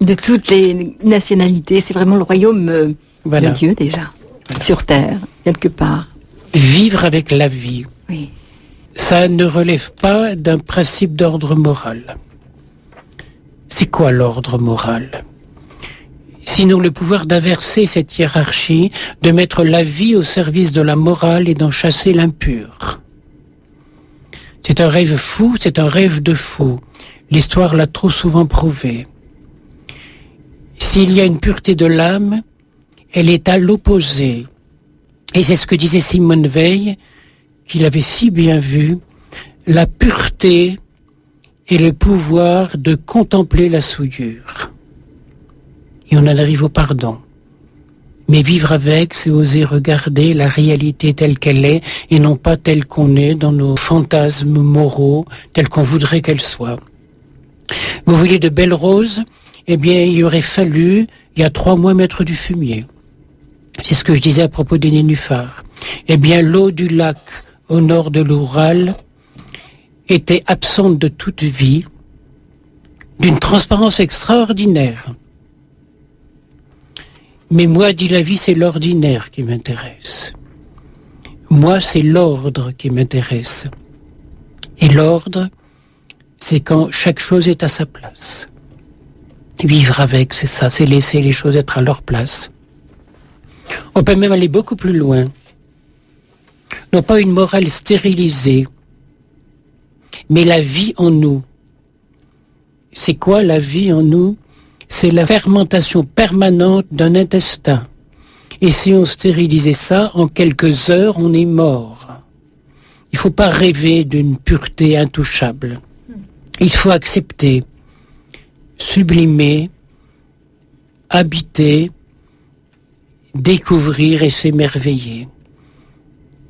De toutes les nationalités, c'est vraiment le royaume de Dieu déjà, sur terre, quelque part. Vivre avec la vie. Oui. Ça ne relève pas d'un principe d'ordre moral. C'est quoi l'ordre moral? Sinon le pouvoir d'inverser cette hiérarchie, de mettre la vie au service de la morale et d'en chasser l'impur. C'est un rêve fou, c'est un rêve de fou. L'histoire l'a trop souvent prouvé. S'il y a une pureté de l'âme, elle est à l'opposé. Et c'est ce que disait Simone Veil, qu'il avait si bien vu, la pureté et le pouvoir de contempler la souillure. Et on en arrive au pardon. Mais vivre avec, c'est oser regarder la réalité telle qu'elle est et non pas telle qu'on est dans nos fantasmes moraux, telle qu'on voudrait qu'elle soit. Vous voulez de belles roses? Eh bien, il aurait fallu, il y a 3 mois, mettre du fumier. C'est ce que je disais à propos des nénuphars. Eh bien, l'eau du lac au nord de l'Oural était absente de toute vie, d'une transparence extraordinaire. Mais moi, dit la vie, c'est l'ordinaire qui m'intéresse. Moi, c'est l'ordre qui m'intéresse. Et l'ordre, c'est quand chaque chose est à sa place. Vivre avec, c'est ça, c'est laisser les choses être à leur place. On peut même aller beaucoup plus loin. Non pas une morale stérilisée, mais la vie en nous. C'est quoi la vie en nous? C'est la fermentation permanente d'un intestin. Et si on stérilisait ça, en quelques heures, on est mort. Il ne faut pas rêver d'une pureté intouchable. Il faut accepter, sublimer, habiter, découvrir et s'émerveiller.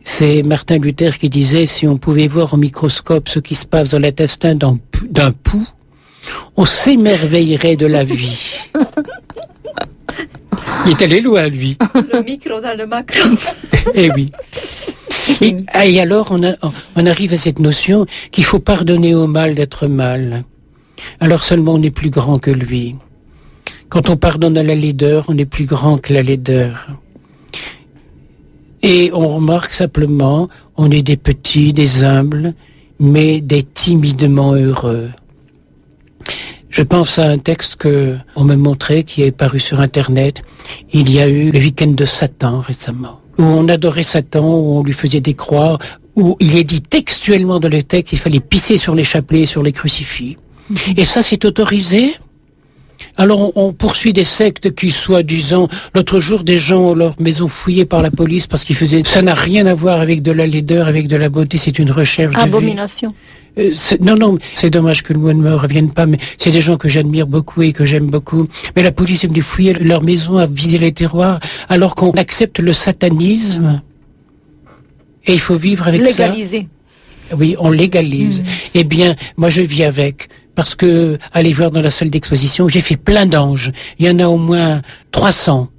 C'est Martin Luther qui disait, si on pouvait voir au microscope ce qui se passe dans l'intestin d'un pou, on s'émerveillerait de la vie. Il est allé loin, lui. Le micro dans le macro. Eh oui. Et alors, on arrive à cette notion qu'il faut pardonner au mal d'être mal. Alors seulement on est plus grand que lui. Quand on pardonne à la laideur, on est plus grand que la laideur. Et on remarque simplement, on est des petits, des humbles, mais des timidement heureux. Je pense à un texte qu'on m'a montré, qui est paru sur Internet. Il y a eu le week-end de Satan récemment, où on adorait Satan, où on lui faisait des croix, où il est dit textuellement dans le texte qu'il fallait pisser sur les chapelets et sur les crucifix. Et ça, c'est autorisé. Alors on poursuit des sectes qui, soi-disant, l'autre jour, des gens ont leur maison fouillée par la police parce qu'ils faisaient... Ça n'a rien à voir avec de la laideur, avec de la beauté, c'est une recherche de vie. Abomination. Non, c'est dommage que le mot ne me revienne pas, mais c'est des gens que j'admire beaucoup et que j'aime beaucoup. Mais la police est venue fouiller leur maison, à vider les terroirs, alors qu'on accepte le satanisme. Et il faut vivre avec ça. Légaliser. Oui, on légalise. Eh bien, moi je vis avec. Parce que, allez voir dans la salle d'exposition, j'ai fait plein d'anges. Il y en a au moins 300.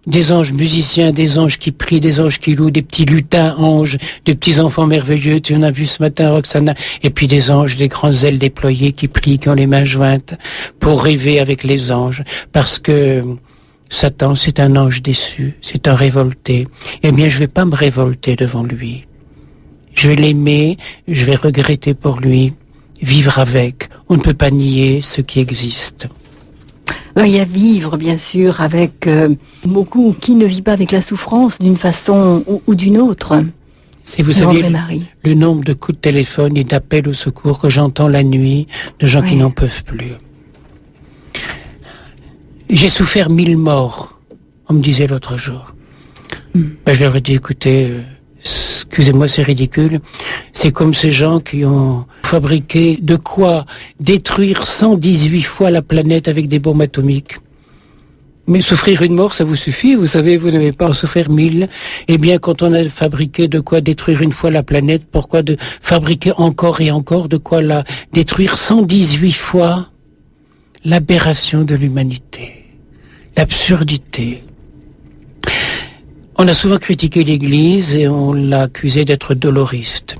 Des anges musiciens, des anges qui prient, des anges qui louent, des petits lutins anges, des petits enfants merveilleux, tu en as vu ce matin, Roxana, et puis des anges, des grandes ailes déployées qui prient, qui ont les mains jointes, pour rêver avec les anges. Parce que Satan, c'est un ange déçu, c'est un révolté. Eh bien, je vais pas me révolter devant lui. Je vais l'aimer, je vais regretter pour lui. Vivre avec. On ne peut pas nier ce qui existe. Il y a vivre, bien sûr, avec beaucoup qui ne vit pas avec la souffrance d'une façon ou d'une autre. Si vous saviez le nombre de coups de téléphone et d'appels au secours que j'entends la nuit, de gens qui n'en peuvent plus. J'ai souffert 1000 morts On me disait l'autre jour. Je leur ai dit, écoutez, excusez-moi, c'est ridicule. C'est comme ces gens qui ont fabriqué de quoi détruire 118 fois la planète avec des bombes atomiques. Mais souffrir une mort, ça vous suffit, vous savez, vous n'avez pas à en souffrir 1000. Eh bien, quand on a fabriqué de quoi détruire une fois la planète, pourquoi de fabriquer encore et encore de quoi la détruire 118 fois? L'aberration de l'humanité, l'absurdité. On a souvent critiqué l'Église et on l'a accusée d'être doloriste.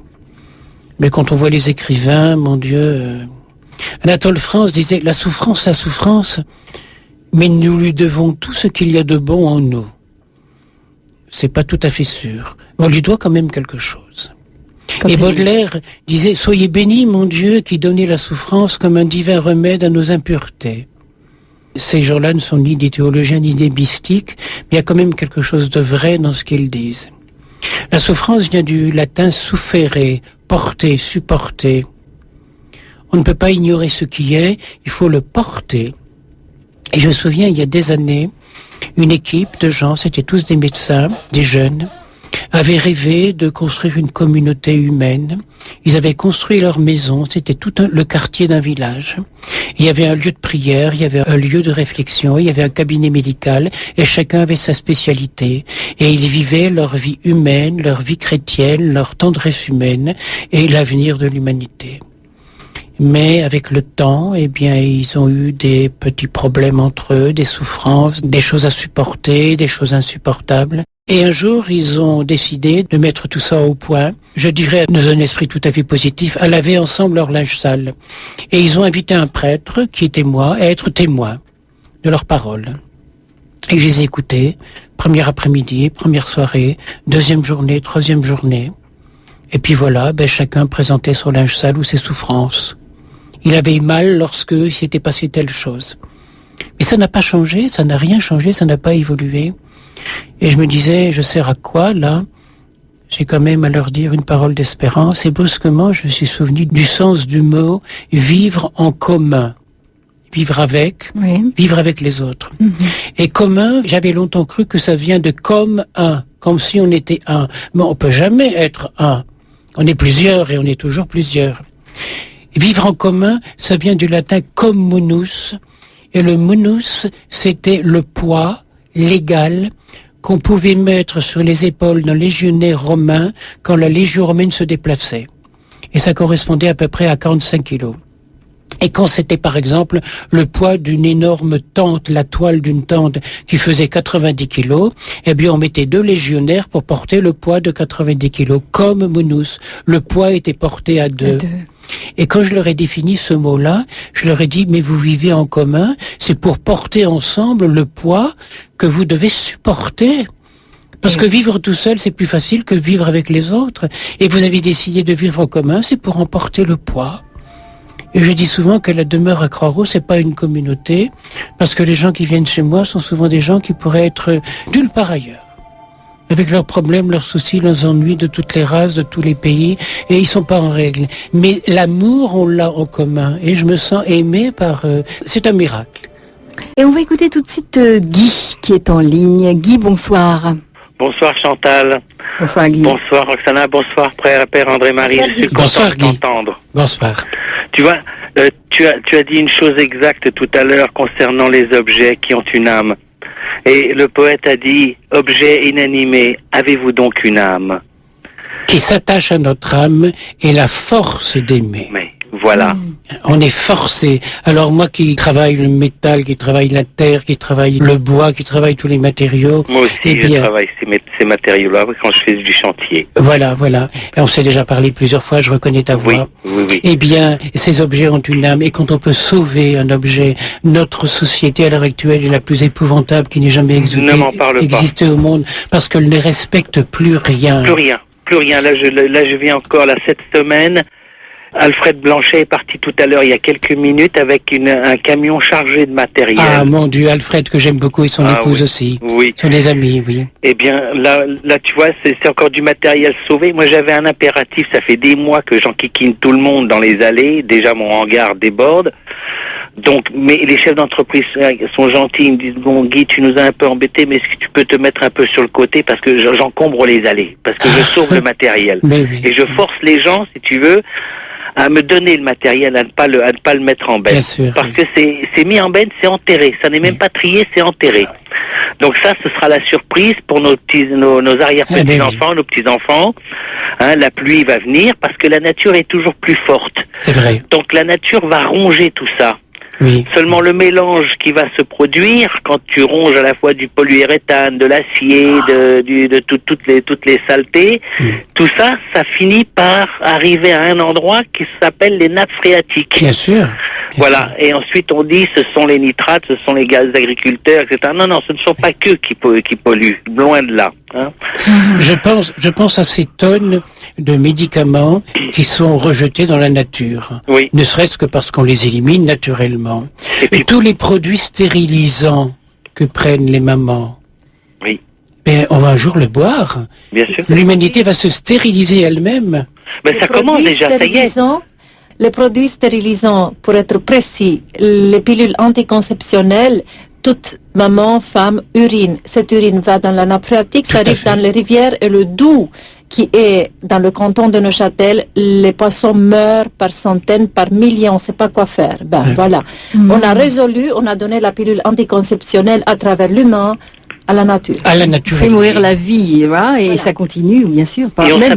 Mais quand on voit les écrivains, mon Dieu, Anatole France disait, la souffrance, mais nous lui devons tout ce qu'il y a de bon en nous. C'est pas tout à fait sûr. Mais on lui doit quand même quelque chose. Et Baudelaire disait, soyez béni, mon Dieu, qui donnez la souffrance comme un divin remède à nos impuretés. Ces gens-là ne sont ni des théologiens ni des mystiques, mais il y a quand même quelque chose de vrai dans ce qu'ils disent. La souffrance vient du latin souffere, porter, supporter. On ne peut pas ignorer ce qui est, il faut le porter. Et je me souviens, il y a des années, une équipe de gens, c'était tous des médecins, des jeunes, avaient rêvé de construire une communauté humaine. Ils avaient construit leur maison, c'était tout le quartier d'un village. Il y avait un lieu de prière, il y avait un lieu de réflexion, il y avait un cabinet médical, et chacun avait sa spécialité. Et ils vivaient leur vie humaine, leur vie chrétienne, leur tendresse humaine, et l'avenir de l'humanité. Mais avec le temps, eh bien, ils ont eu des petits problèmes entre eux, des souffrances, des choses à supporter, des choses insupportables. Et un jour, ils ont décidé de mettre tout ça au point, je dirais dans un esprit tout à fait positif, à laver ensemble leur linge sale. Et ils ont invité un prêtre, qui était moi, à être témoin de leurs paroles. Et je les ai écoutés, premier après-midi, première soirée, deuxième journée, troisième journée. Et puis voilà, chacun présentait son linge sale ou ses souffrances. Il avait eu mal lorsque s'était passé telle chose. Mais ça n'a pas changé, ça n'a rien changé, ça n'a pas évolué. Et je me disais, je sers à quoi là? J'ai quand même à leur dire une parole d'espérance. Et brusquement, je me suis souvenu du sens du mot vivre en commun. Vivre avec, vivre avec les autres. Et commun, j'avais longtemps cru que ça vient de comme un, comme si on était un. Mais on peut jamais être un. On est plusieurs et on est toujours plusieurs. Vivre en commun, ça vient du latin communus. Et le munus, c'était le poids légal qu'on pouvait mettre sur les épaules d'un légionnaire romain quand la légion romaine se déplaçait. Et ça correspondait à peu près à 45 kilos. Et quand c'était par exemple le poids d'une énorme tente, la toile d'une tente qui faisait 90 kilos, eh bien on mettait 2 légionnaires pour porter le poids de 90 kilos, comme munus. Le poids était porté à 2. Et quand je leur ai défini ce mot-là, je leur ai dit, mais vous vivez en commun, c'est pour porter ensemble le poids que vous devez supporter. Parce que vivre tout seul, c'est plus facile que vivre avec les autres. Et vous avez décidé de vivre en commun, c'est pour en porter le poids. Et je dis souvent que la demeure à Croix-Rousse, c'est pas une communauté, parce que les gens qui viennent chez moi sont souvent des gens qui pourraient être nulle part ailleurs. Avec leurs problèmes, leurs soucis, leurs ennuis de toutes les races, de tous les pays, et ils sont pas en règle. Mais l'amour, on l'a en commun, et je me sens aimé par... c'est un miracle. Et on va écouter tout de suite Guy, qui est en ligne. Guy, bonsoir. Bonsoir Chantal. Bonsoir Guy. Bonsoir Roxana, bonsoir Père André-Marie, je suis content de t'entendre. Bonsoir. Tu vois, tu as dit une chose exacte tout à l'heure concernant les objets qui ont une âme. Et le poète a dit, objet inanimé, avez-vous donc une âme? Qui s'attache à notre âme et la force d'aimer. Mais voilà. On est forcé. Alors moi qui travaille le métal, qui travaille la terre, qui travaille le bois, qui travaille tous les matériaux. Moi aussi, je travaille ces matériaux-là quand je fais du chantier. Voilà. Et on s'est déjà parlé plusieurs fois, je reconnais ta voix. Oui. Eh bien, ces objets ont une âme. Et quand on peut sauver un objet, notre société à l'heure actuelle est la plus épouvantable qui n'ait jamais existé au monde, parce qu'elle ne respecte plus rien. Plus rien. Là, je viens encore, cette semaine... Alfred Blanchet est parti tout à l'heure, il y a quelques minutes, avec un camion chargé de matériel. Ah mon Dieu, Alfred, que j'aime beaucoup, et son épouse aussi. Oui. Sont des amis, oui. Eh bien, là tu vois, c'est encore du matériel sauvé. Moi, j'avais un impératif, ça fait des mois que j'enquiquine tout le monde dans les allées. Déjà, mon hangar déborde. Donc, mais les chefs d'entreprise sont gentils, ils me disent, bon Guy, tu nous as un peu embêtés, mais est-ce que tu peux te mettre un peu sur le côté parce que j'encombre les allées, parce que je sauve le matériel. Oui. Et je force les gens, si tu veux, à me donner le matériel, à ne pas le mettre en benne. Bien sûr, parce que c'est mis en benne, c'est enterré. Ça n'est même pas trié, c'est enterré. Donc ça, ce sera la surprise pour nos arrière-petits-enfants, nos petits-enfants. Hein, la pluie va venir parce que la nature est toujours plus forte. C'est vrai. Donc la nature va ronger tout ça. Oui. Seulement le mélange qui va se produire quand tu ronges à la fois du polyuréthane, de l'acier, de toutes les saletés, tout ça, ça finit par arriver à un endroit qui s'appelle les nappes phréatiques. Bien sûr. Voilà. Et ensuite on dit ce sont les nitrates, ce sont les gaz agriculteurs, etc. Non, ce ne sont pas qu'eux qui polluent, loin de là. Hein. Je pense à ces tonnes de médicaments qui sont rejetés dans la nature. Oui. Ne serait-ce que parce qu'on les élimine naturellement. Et puis, tous les produits stérilisants que prennent les mamans. Oui. Mais on va un jour le boire. Bien sûr. L'humanité va se stériliser elle-même. Mais ça commence déjà, ça y est. Les produits stérilisants, pour être précis, les pilules anticonceptionnelles, toute maman, femme, urine. Cette urine va dans la nappe phréatique, ça arrive dans les rivières et le Doubs, qui est dans le canton de Neuchâtel, les poissons meurent par centaines, par milliers, on ne sait pas quoi faire. Voilà. On a résolu, on a donné la pilule anticonceptionnelle à travers l'humain à la nature. À la nature. Fait mourir la vie, voilà, et ça continue, bien sûr.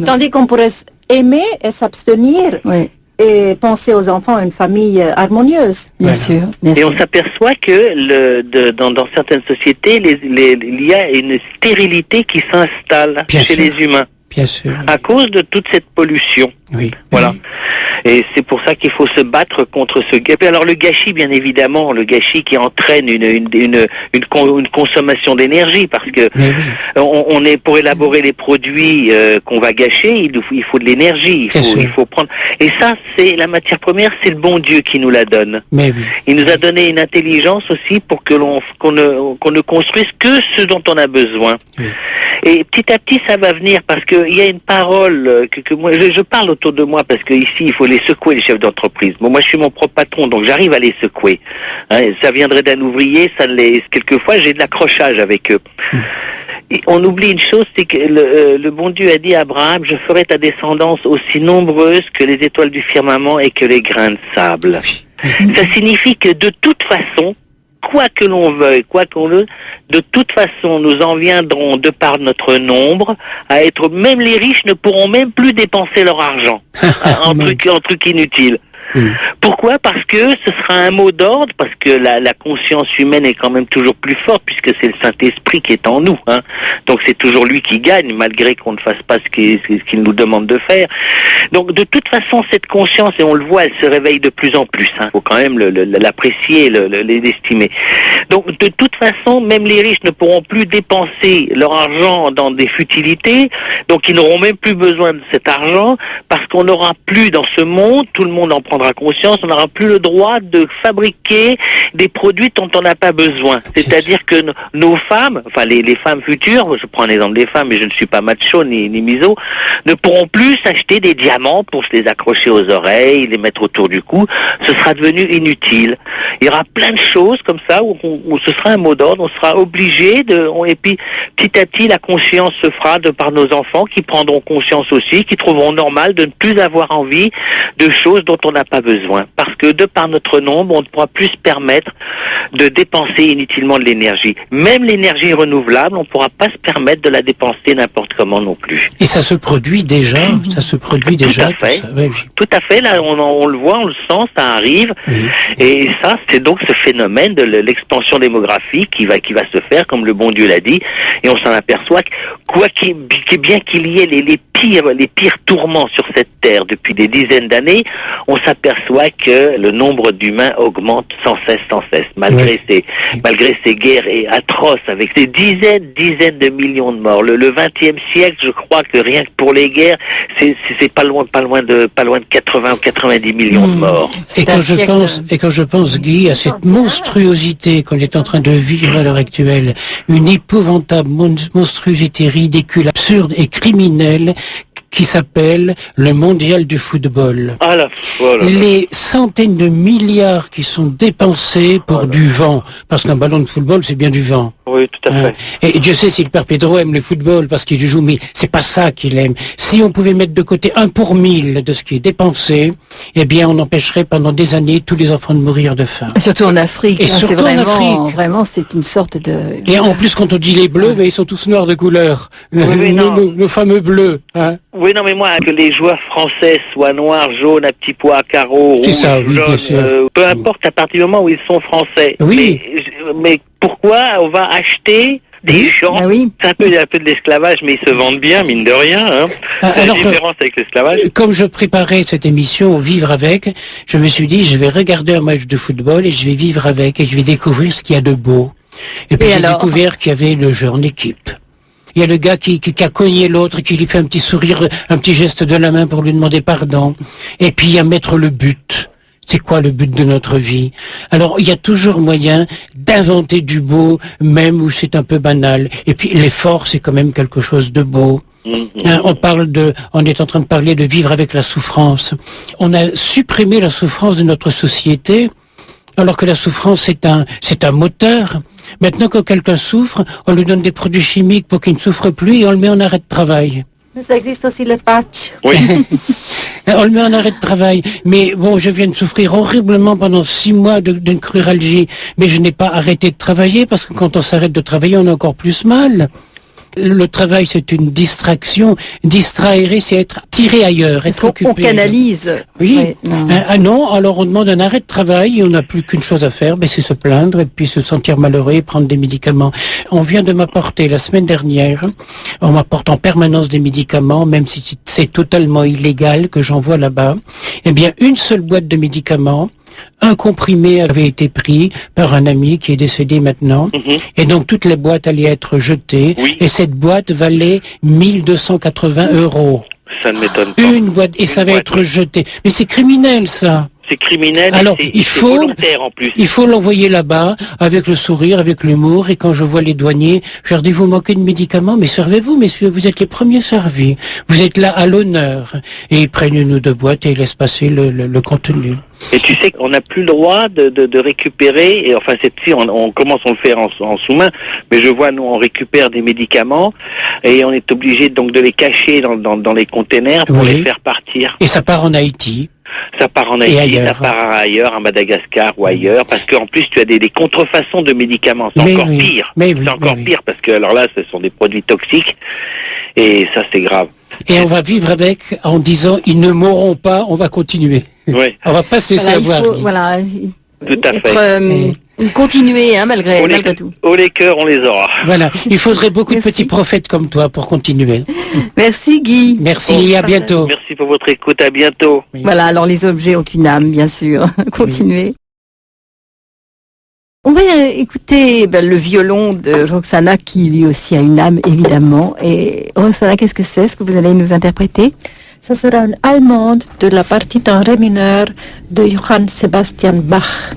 Tandis qu'on pourrait aimer et s'abstenir. Ouais. Et penser aux enfants, une famille harmonieuse. Bien sûr. Bien Et sûr. on s'aperçoit que dans certaines sociétés, il y a une stérilité qui s'installe chez les humains. Bien sûr. À cause de toute cette pollution. Oui. Voilà. Et c'est pour ça qu'il faut se battre contre ce gâchis. Alors le gâchis, bien évidemment, le gâchis qui entraîne une consommation d'énergie, parce que on est pour élaborer les produits qu'on va gâcher, il faut de l'énergie, il faut prendre. Et ça, c'est la matière première, c'est le bon Dieu qui nous la donne. Mais oui. Il nous a donné une intelligence aussi pour que qu'on ne construise que ce dont on a besoin. Oui. Et petit à petit, ça va venir parce que il y a une parole que moi je parle autour de moi parce que ici il faut les secouer, les chefs d'entreprise. Bon, moi je suis mon propre patron, donc j'arrive à les secouer. Hein, ça viendrait d'un ouvrier, quelquefois j'ai de l'accrochage avec eux. Et on oublie une chose, c'est que le bon Dieu a dit à Abraham, je ferai ta descendance aussi nombreuse que les étoiles du firmament et que les grains de sable. Ça signifie que de toute façon, quoi que l'on veuille, quoi qu'on veut, de toute façon, nous en viendrons, de par notre nombre, à être, même les riches ne pourront même plus dépenser leur argent en trucs inutiles. Pourquoi? Parce que ce sera un mot d'ordre, parce que la conscience humaine est quand même toujours plus forte, puisque c'est le Saint-Esprit qui est en nous. Hein. Donc c'est toujours lui qui gagne, malgré qu'on ne fasse pas ce qu'il nous demande de faire. Donc de toute façon, cette conscience, et on le voit, elle se réveille de plus en plus. Hein. Faut quand même l'apprécier, l'estimer. Donc de toute façon, même les riches ne pourront plus dépenser leur argent dans des futilités, donc ils n'auront même plus besoin de cet argent, parce qu'on n'aura plus dans ce monde, tout le monde en prendra conscience, on n'aura plus le droit de fabriquer des produits dont on n'a pas besoin. C'est-à-dire que nos femmes, enfin les femmes futures, je prends l'exemple des femmes, mais je ne suis pas macho ni miso, ne pourront plus s'acheter des diamants pour se les accrocher aux oreilles, les mettre autour du cou. Ce sera devenu inutile. Il y aura plein de choses comme ça où ce sera un mot d'ordre, on sera obligé et puis petit à petit la conscience se fera de par nos enfants qui prendront conscience aussi, qui trouveront normal de ne plus avoir envie de choses dont on n'a pas besoin. Parce que de par notre nombre, on ne pourra plus se permettre de dépenser inutilement de l'énergie. Même l'énergie renouvelable, on ne pourra pas se permettre de la dépenser n'importe comment non plus. Et ça se produit déjà, ça se produit déjà. Tout à fait. Oui. Tout à fait, là on le voit, on le sent, ça arrive. Oui. Et ça, c'est donc ce phénomène de l'expansion démographique qui va se faire, comme le bon Dieu l'a dit. Et on s'en aperçoit que, bien qu'il y ait les pires tourments sur cette terre depuis des dizaines d'années, on s'aperçoit que le nombre d'humains augmente sans cesse, malgré ces guerres atroces, avec ces dizaines de millions de morts. Le 20e siècle, je crois que rien que pour les guerres, c'est pas loin de 80 ou 90 millions de morts. Et quand je pense, Guy, à cette monstruosité qu'on est en train de vivre à l'heure actuelle, une épouvantable monstruosité ridicule, absurde et criminelle, qui s'appelle le mondial du football. Ah là, voilà. Les centaines de milliards qui sont dépensés pour du vent, parce qu'un ballon de football, c'est bien du vent. Oui, tout à fait. Et Dieu sait si le père Pedro aime le football parce qu'il joue, mais c'est pas ça qu'il aime. Si on pouvait mettre de côté 1 pour 1000 de ce qui est dépensé, eh bien, on empêcherait pendant des années tous les enfants de mourir de faim. Et surtout en Afrique. Et hein, surtout c'est en Afrique. Vraiment, c'est une sorte de... Et en plus, quand on dit les bleus, mais ils sont tous noirs de couleur. oui, non. Nos fameux bleus. Hein. Oui, non, mais moi, que les joueurs français soient noirs, jaunes, à petits pois, carreaux, C'est rouges, ça, oui, bien jaunes, sûr. peu importe à partir du moment où ils sont français. Oui. Mais pourquoi on va acheter des gens? Ah oui. C'est un peu de l'esclavage, mais ils se vendent bien, mine de rien. Hein. C'est la différence avec l'esclavage. Comme je préparais cette émission Vivre avec, je me suis dit, je vais regarder un match de football et je vais vivre avec et je vais découvrir ce qu'il y a de beau. Et puis Et j'ai alors découvert qu'il y avait le jeu en équipe. Il y a le gars qui a cogné l'autre, qui lui fait un petit sourire, un petit geste de la main pour lui demander pardon. Et puis il y a mettre le but. C'est quoi le but de notre vie? Alors, il y a toujours moyen d'inventer du beau, même où c'est un peu banal. Et puis, l'effort, c'est quand même quelque chose de beau. Hein, on est en train de parler de vivre avec la souffrance. On a supprimé la souffrance de notre société, alors que la souffrance, c'est un moteur. Maintenant, quand quelqu'un souffre, on lui donne des produits chimiques pour qu'il ne souffre plus et on le met en arrêt de travail. Mais ça existe aussi le patch. Oui. On le met en arrêt de travail. Mais bon, je viens de souffrir horriblement pendant 6 mois d'une cruralgie. Mais je n'ai pas arrêté de travailler parce que quand on s'arrête de travailler, on a encore plus mal. Le travail, c'est une distraction. Distraire, c'est être tiré ailleurs, être occupé. On canalise. Oui. Ouais, non. Ah non, alors on demande un arrêt de travail et on n'a plus qu'une chose à faire, c'est se plaindre et puis se sentir malheureux et prendre des médicaments. On vient de m'apporter la semaine dernière, on m'apporte en permanence des médicaments, même si c'est totalement illégal que j'envoie là-bas. Eh bien, une seule boîte de médicaments, un comprimé avait été pris par un ami qui est décédé maintenant, et donc toutes les boîtes allaient être jetées, Oui. et cette boîte valait 1280 €. Ça ne m'étonne pas. Une boîte, et ça va boîte, être oui. jeté. Mais c'est criminel, ça. C'est criminel. Alors, et il c'est faut- volontaire en plus. Il faut l'envoyer là-bas, avec le sourire, avec l'humour, et quand je vois les douaniers, je leur dis, vous manquez de médicaments, mais servez-vous, messieurs, vous êtes les premiers servis. Vous êtes là à l'honneur. Et ils prennent une ou deux boîtes et ils laissent passer le contenu. Et tu sais qu'on n'a plus le droit de récupérer, et enfin si on commence à le faire en sous-main, mais je vois nous on récupère des médicaments et on est obligé donc de les cacher dans les containers pour Oui. les faire partir. Et ça part en Haïti. Ça part en Et Haïti, ça ailleurs. part ailleurs, à Madagascar ou ailleurs, parce qu'en plus tu as des contrefaçons de médicaments, c'est Mais encore oui. pire. Mais oui, C'est encore mais oui. pire parce que alors là ce sont des produits toxiques et ça c'est grave. Et on va vivre avec en disant, ils ne mourront pas, on va continuer. Oui, On va pas se laisser Voilà, il avoir. faut, Guy. voilà, tout à être, fait. continuer, hein, malgré tout. Haut les cœurs, on les aura. Voilà. Il faudrait beaucoup de Merci. petits prophètes comme toi pour continuer. Merci Guy. Merci Bon, et à bientôt. Merci pour votre écoute, à bientôt. Oui. Voilà, alors les objets ont une âme, bien sûr. Continuez. On va écouter le violon de Roxana qui lui aussi a une âme, évidemment. Et Roxana, qu'est-ce que c'est, ce que vous allez nous interpréter? Ça sera une allemande de la partite en ré mineur de Johann Sebastian Bach.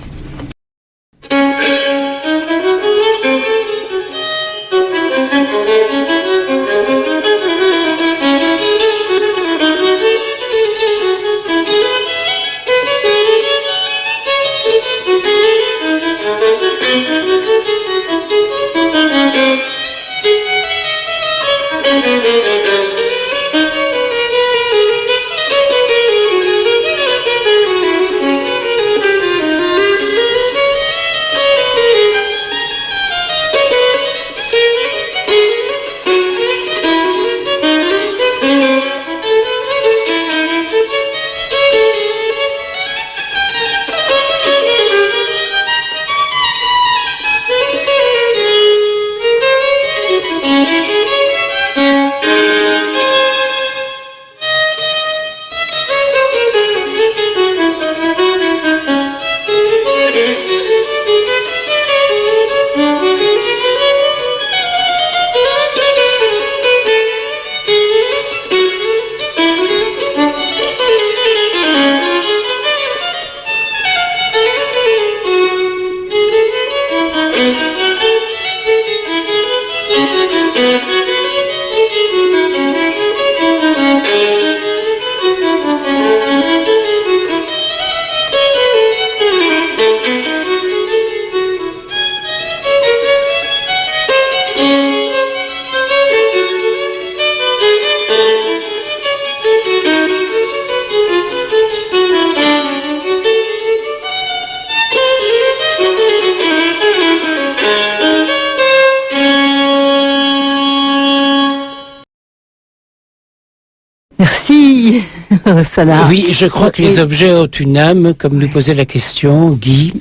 Ça n'a... Oui, je crois que les objets ont une âme, comme nous posait la question Guy.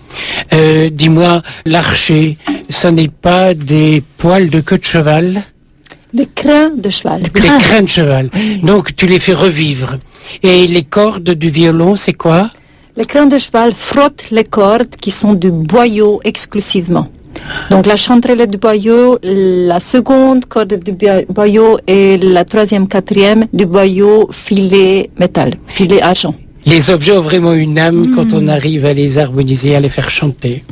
Dis-moi, l'archer, ça n'est pas des poils de queue de cheval? Les crins de cheval. Des crins de cheval. Donc tu les fais revivre. Et les cordes du violon, c'est quoi? Les crins de cheval frottent les cordes qui sont du boyau exclusivement. Donc la chanterelle du boyau, la seconde corde du boyau et la troisième, quatrième du boyau filet métal, filet argent. Les objets ont vraiment une âme quand on arrive à les harmoniser, à les faire chanter.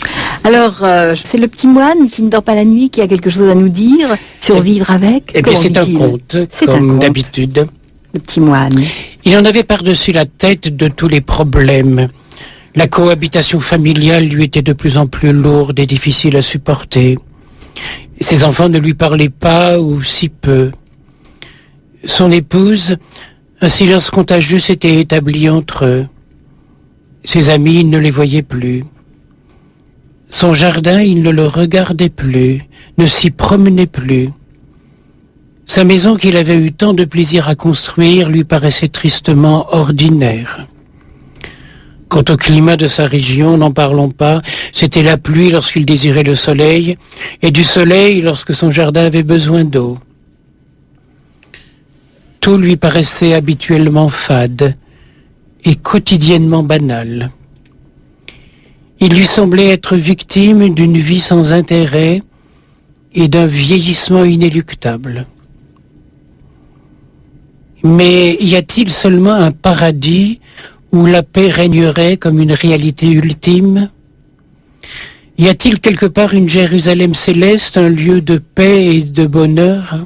Alors, c'est le petit moine qui ne dort pas la nuit, qui a quelque chose à nous dire, survivre avec. Eh bien, c'est un conte, comme d'habitude. Le petit moine. Il en avait par-dessus la tête de tous les problèmes. La cohabitation familiale lui était de plus en plus lourde et difficile à supporter. Ses enfants ne lui parlaient pas ou si peu. Son épouse, un silence contagieux s'était établi entre eux. Ses amis, il ne les voyait plus. Son jardin, il ne le regardait plus, ne s'y promenait plus. Sa maison qu'il avait eu tant de plaisir à construire lui paraissait tristement ordinaire. Quant au climat de sa région, n'en parlons pas, c'était la pluie lorsqu'il désirait le soleil, et du soleil lorsque son jardin avait besoin d'eau. Tout lui paraissait habituellement fade et quotidiennement banal. Il lui semblait être victime d'une vie sans intérêt et d'un vieillissement inéluctable. Mais y a-t-il seulement un paradis où la paix régnerait comme une réalité ultime? Y a-t-il quelque part une Jérusalem céleste, un lieu de paix et de bonheur?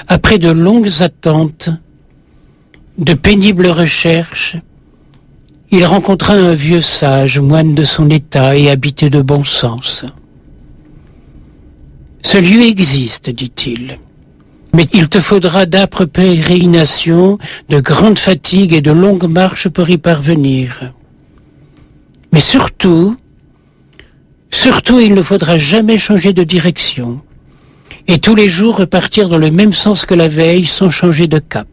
Après de longues attentes, de pénibles recherches, il rencontra un vieux sage, moine de son état et habité de bon sens. Ce lieu existe, dit-il. Mais il te faudra d'âpres pérégrinations, de grandes fatigues et de longues marches pour y parvenir. Mais surtout, il ne faudra jamais changer de direction, et tous les jours repartir dans le même sens que la veille sans changer de cap.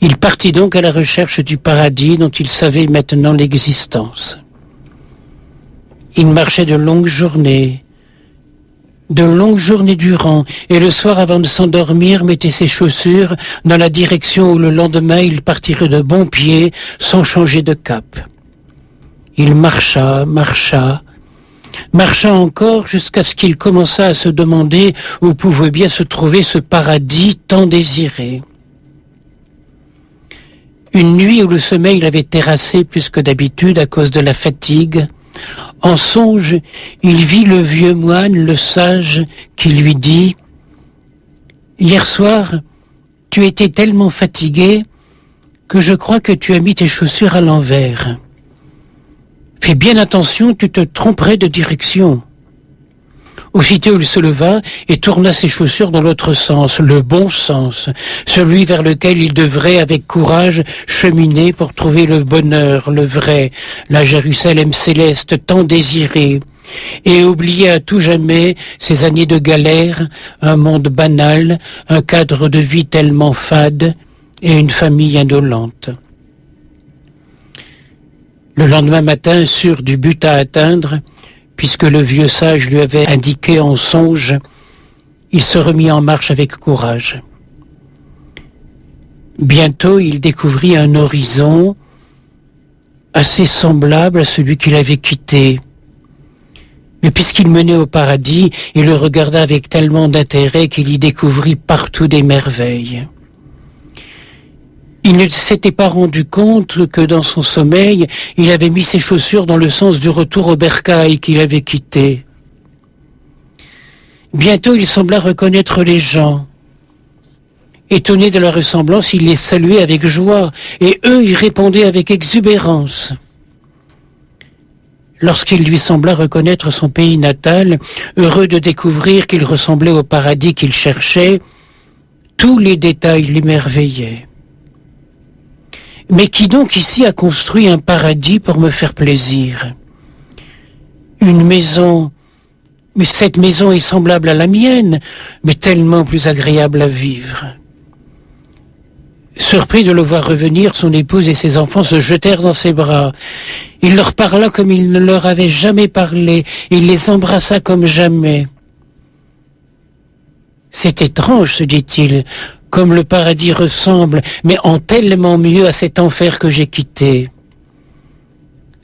Il partit donc à la recherche du paradis dont il savait maintenant l'existence. Il marchait de longues journées durant, et le soir avant de s'endormir mettait ses chaussures dans la direction où le lendemain il partirait de bon pied sans changer de cap. Il marcha encore jusqu'à ce qu'il commença à se demander où pouvait bien se trouver ce paradis tant désiré. Une nuit où le sommeil l'avait terrassé plus que d'habitude à cause de la fatigue, en songe, il vit le vieux moine, le sage, qui lui dit « Hier soir, tu étais tellement fatigué que je crois que tu as mis tes chaussures à l'envers. Fais bien attention, tu te tromperais de direction. » Aussitôt il se leva et tourna ses chaussures dans l'autre sens, le bon sens, celui vers lequel il devrait avec courage cheminer pour trouver le bonheur, le vrai, la Jérusalem céleste tant désirée, et oublier à tout jamais ces années de galère, un monde banal, un cadre de vie tellement fade et une famille indolente. Le lendemain matin, sûr du but à atteindre, puisque le vieux sage lui avait indiqué en songe, il se remit en marche avec courage. Bientôt, il découvrit un horizon assez semblable à celui qu'il avait quitté. Mais puisqu'il menait au paradis, il le regarda avec tellement d'intérêt qu'il y découvrit partout des merveilles. Il ne s'était pas rendu compte que dans son sommeil, il avait mis ses chaussures dans le sens du retour au bercail qu'il avait quitté. Bientôt, il sembla reconnaître les gens. Étonné de leur ressemblance, il les saluait avec joie, et eux y répondaient avec exubérance. Lorsqu'il lui sembla reconnaître son pays natal, heureux de découvrir qu'il ressemblait au paradis qu'il cherchait, tous les détails l'émerveillaient. Mais qui donc ici a construit un paradis pour me faire plaisir? Une maison, mais cette maison est semblable à la mienne, mais tellement plus agréable à vivre. Surpris de le voir revenir, son épouse et ses enfants se jetèrent dans ses bras. Il leur parla comme il ne leur avait jamais parlé. Il les embrassa comme jamais. C'est étrange, se dit-il, comme le paradis ressemble, mais en tellement mieux à cet enfer que j'ai quitté.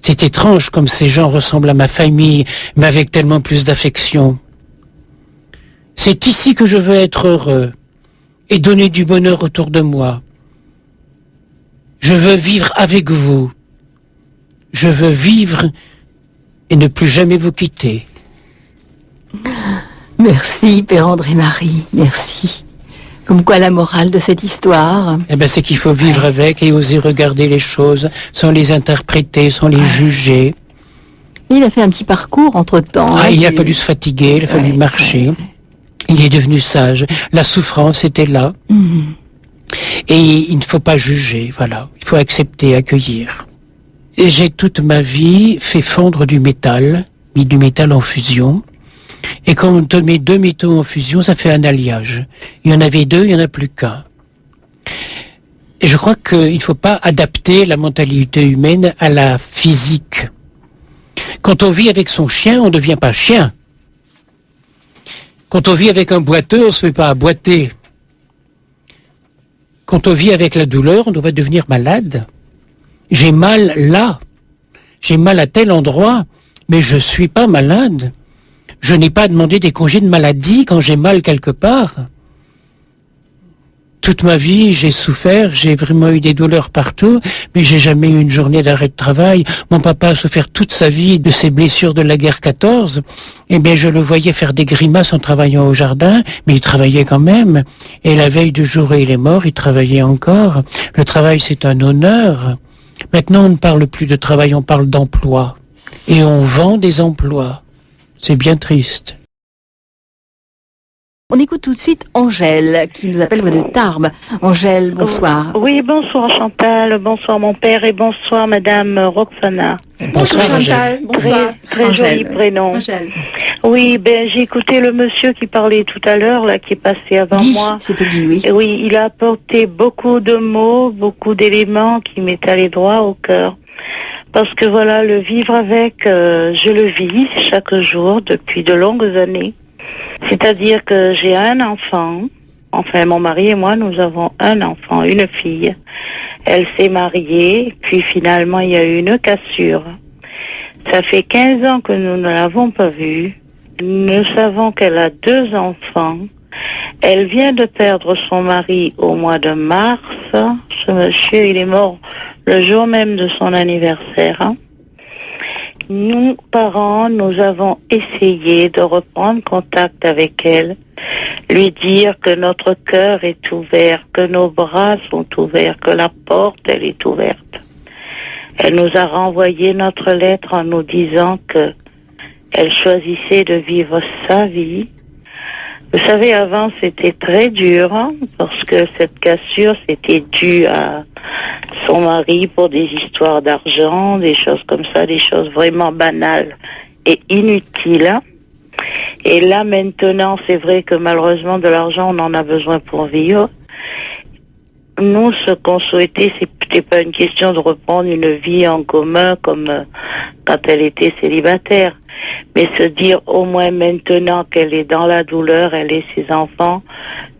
C'est étrange comme ces gens ressemblent à ma famille, mais avec tellement plus d'affection. C'est ici que je veux être heureux et donner du bonheur autour de moi. Je veux vivre avec vous. Je veux vivre et ne plus jamais vous quitter. Merci, Père André-Marie, merci. Comme quoi la morale de cette histoire? Eh ben, c'est qu'il faut vivre avec et oser regarder les choses sans les interpréter, sans les juger. Il a fait un petit parcours entre-temps. Il a fallu se fatiguer, il a fallu marcher. Il est devenu sage. La souffrance était là. Et il ne faut pas juger, voilà. Il faut accepter, accueillir. Et j'ai toute ma vie fait fondre du métal, mis du métal en fusion. Et quand on te met 2 métaux en fusion, ça fait un alliage. Il y en avait 2, il n'y en a plus qu'un. Et je crois qu'il ne faut pas adapter la mentalité humaine à la physique. Quand on vit avec son chien, on ne devient pas chien. Quand on vit avec un boiteux, on ne se fait pas boiter. Quand on vit avec la douleur, on doit pas devenir malade. J'ai mal là, j'ai mal à tel endroit, mais je suis pas malade. Je n'ai pas demandé des congés de maladie quand j'ai mal quelque part. Toute ma vie, j'ai souffert, j'ai vraiment eu des douleurs partout, mais j'ai jamais eu une journée d'arrêt de travail. Mon papa a souffert toute sa vie de ses blessures de la guerre 14. Eh bien, je le voyais faire des grimaces en travaillant au jardin, mais il travaillait quand même. Et la veille du jour où il est mort, il travaillait encore. Le travail, c'est un honneur. Maintenant, on ne parle plus de travail, on parle d'emploi. Et on vend des emplois. C'est bien triste. On écoute tout de suite Angèle, qui nous appelle de Tarbes. Angèle, bonsoir. Oui, bonsoir Chantal, bonsoir mon père et bonsoir Madame Roxana. Bonsoir Chantal, bonsoir. Très joli prénom. Angèle. Oui, j'ai écouté le monsieur qui parlait tout à l'heure, là, qui est passé avant Guy, moi. c'était Guy, oui. Et oui, il a apporté beaucoup de mots, beaucoup d'éléments qui m'est allé droit au cœur. Parce que voilà, le vivre avec, je le vis chaque jour depuis de longues années. C'est-à-dire que j'ai un enfant, enfin mon mari et moi nous avons un enfant, une fille. Elle s'est mariée, puis finalement il y a eu une cassure. Ça fait 15 ans que nous ne l'avons pas vue. Nous savons qu'elle a 2 enfants. Elle vient de perdre son mari au mois de mars. Ce monsieur, il est mort le jour même de son anniversaire. Nous, parents, nous avons essayé de reprendre contact avec elle, lui dire que notre cœur est ouvert, que nos bras sont ouverts, que la porte, elle est ouverte. Elle nous a renvoyé notre lettre en nous disant que elle choisissait de vivre sa vie. Vous savez, avant, c'était très dur, parce que cette cassure, c'était dû à son mari pour des histoires d'argent, des choses comme ça, des choses vraiment banales et inutiles. Et là, maintenant, c'est vrai que malheureusement, de l'argent, on en a besoin pour vivre. Nous, ce qu'on souhaitait, c'était pas une question de reprendre une vie en commun comme quand elle était célibataire, mais se dire au moins maintenant qu'elle est dans la douleur, elle et ses enfants,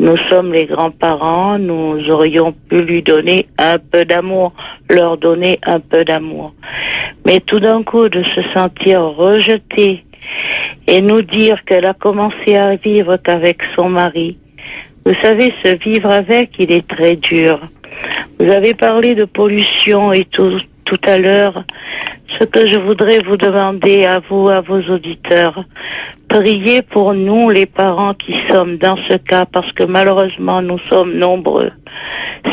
nous sommes les grands-parents, nous aurions pu lui donner un peu d'amour, leur donner un peu d'amour. Mais tout d'un coup, de se sentir rejetée et nous dire qu'elle a commencé à vivre qu'avec son mari. Vous savez, ce vivre avec, il est très dur. Vous avez parlé de pollution et tout à l'heure. Ce que je voudrais vous demander à vous, à vos auditeurs, priez pour nous, les parents qui sommes dans ce cas, parce que malheureusement, nous sommes nombreux.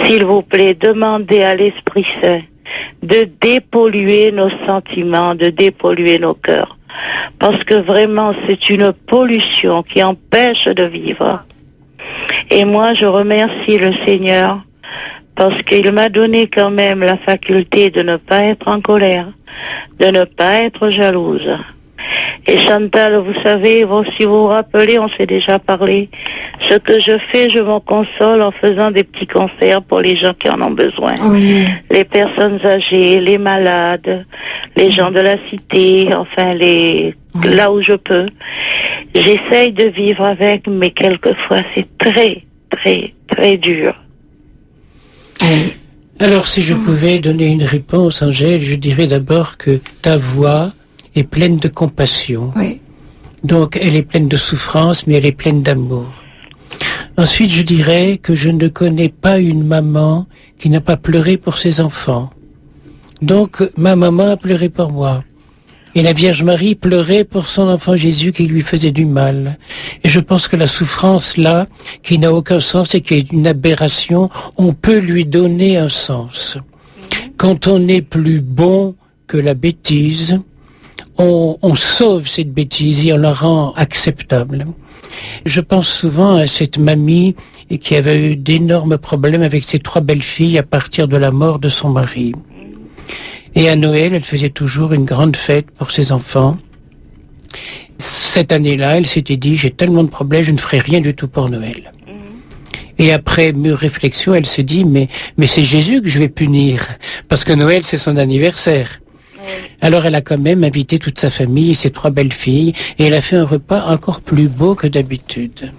S'il vous plaît, demandez à l'Esprit Saint de dépolluer nos sentiments, de dépolluer nos cœurs. Parce que vraiment, c'est une pollution qui empêche de vivre. Et moi, je remercie le Seigneur parce qu'il m'a donné quand même la faculté de ne pas être en colère, de ne pas être jalouse. Et Chantal, vous savez, bon, si vous vous rappelez, on s'est déjà parlé. Ce que je fais, je m'en console en faisant des petits concerts pour les gens qui en ont besoin. Oui. Les personnes âgées, les malades, les gens de la cité, enfin là où je peux. J'essaye de vivre avec, mais quelquefois c'est très, très, très dur. Alors, si je pouvais donner une réponse, Angèle, je dirais d'abord que ta voix est pleine de compassion. Oui. Donc, elle est pleine de souffrance, mais elle est pleine d'amour. Ensuite, je dirais que je ne connais pas une maman qui n'a pas pleuré pour ses enfants. Donc, ma maman a pleuré pour moi. Et la Vierge Marie pleurait pour son enfant Jésus qui lui faisait du mal. Et je pense que la souffrance là, qui n'a aucun sens et qui est une aberration, on peut lui donner un sens. Quand on est plus bon que la bêtise, on sauve cette bêtise et on la rend acceptable. Je pense souvent à cette mamie qui avait eu d'énormes problèmes avec ses 3 belles-filles à partir de la mort de son mari. Et à Noël, elle faisait toujours une grande fête pour ses enfants. Cette année-là, elle s'était dit, j'ai tellement de problèmes, je ne ferai rien du tout pour Noël. Et après mûre réflexion, elle s'est dit, mais c'est Jésus que je vais punir, parce que Noël, c'est son anniversaire. Alors elle a quand même invité toute sa famille et ses 3 belles-filles, et elle a fait un repas encore plus beau que d'habitude.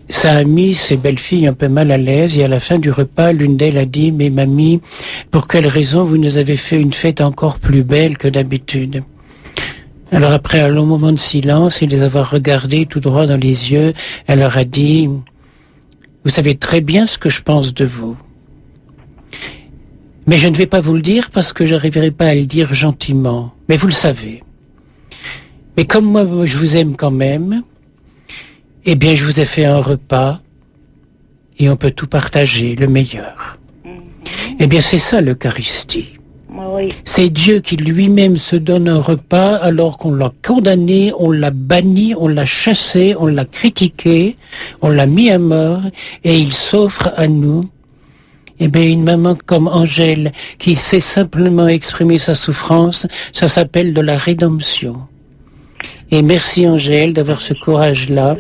Ça a mis ses belles-filles un peu mal à l'aise, et à la fin du repas, l'une d'elles a dit, mais mamie, pour quelle raison vous nous avez fait une fête encore plus belle que d'habitude? Alors après un long moment de silence, et les avoir regardés tout droit dans les yeux, elle leur a dit, vous savez très bien ce que je pense de vous. Mais je ne vais pas vous le dire parce que je n'arriverai pas à le dire gentiment. Mais vous le savez. Mais comme moi, je vous aime quand même, eh bien, je vous ai fait un repas et on peut tout partager, le meilleur. Eh bien, c'est ça l'Eucharistie. Oui. C'est Dieu qui lui-même se donne un repas alors qu'on l'a condamné, on l'a banni, on l'a chassé, on l'a critiqué, on l'a mis à mort et il s'offre à nous. Eh bien, une maman comme Angèle, qui sait simplement exprimer sa souffrance, ça s'appelle de la rédemption. Et merci Angèle d'avoir ce courage-là.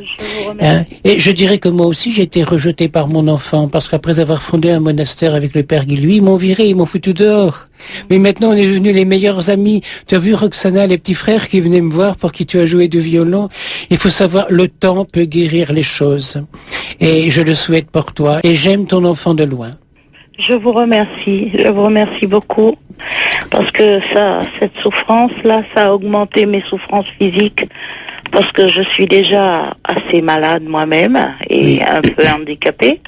Hein? Et je dirais que moi aussi j'ai été rejetée par mon enfant, parce qu'après avoir fondé un monastère avec le père Guy, ils m'ont viré, ils m'ont foutu dehors. Mais maintenant on est devenus les meilleurs amis. Tu as vu Roxana, les petits frères qui venaient me voir pour qui tu as joué du violon. Il faut savoir, le temps peut guérir les choses. Et je le souhaite pour toi. Et j'aime ton enfant de loin. Je vous remercie beaucoup, parce que cette souffrance-là, ça a augmenté mes souffrances physiques, parce que je suis déjà assez malade moi-même et un peu handicapée.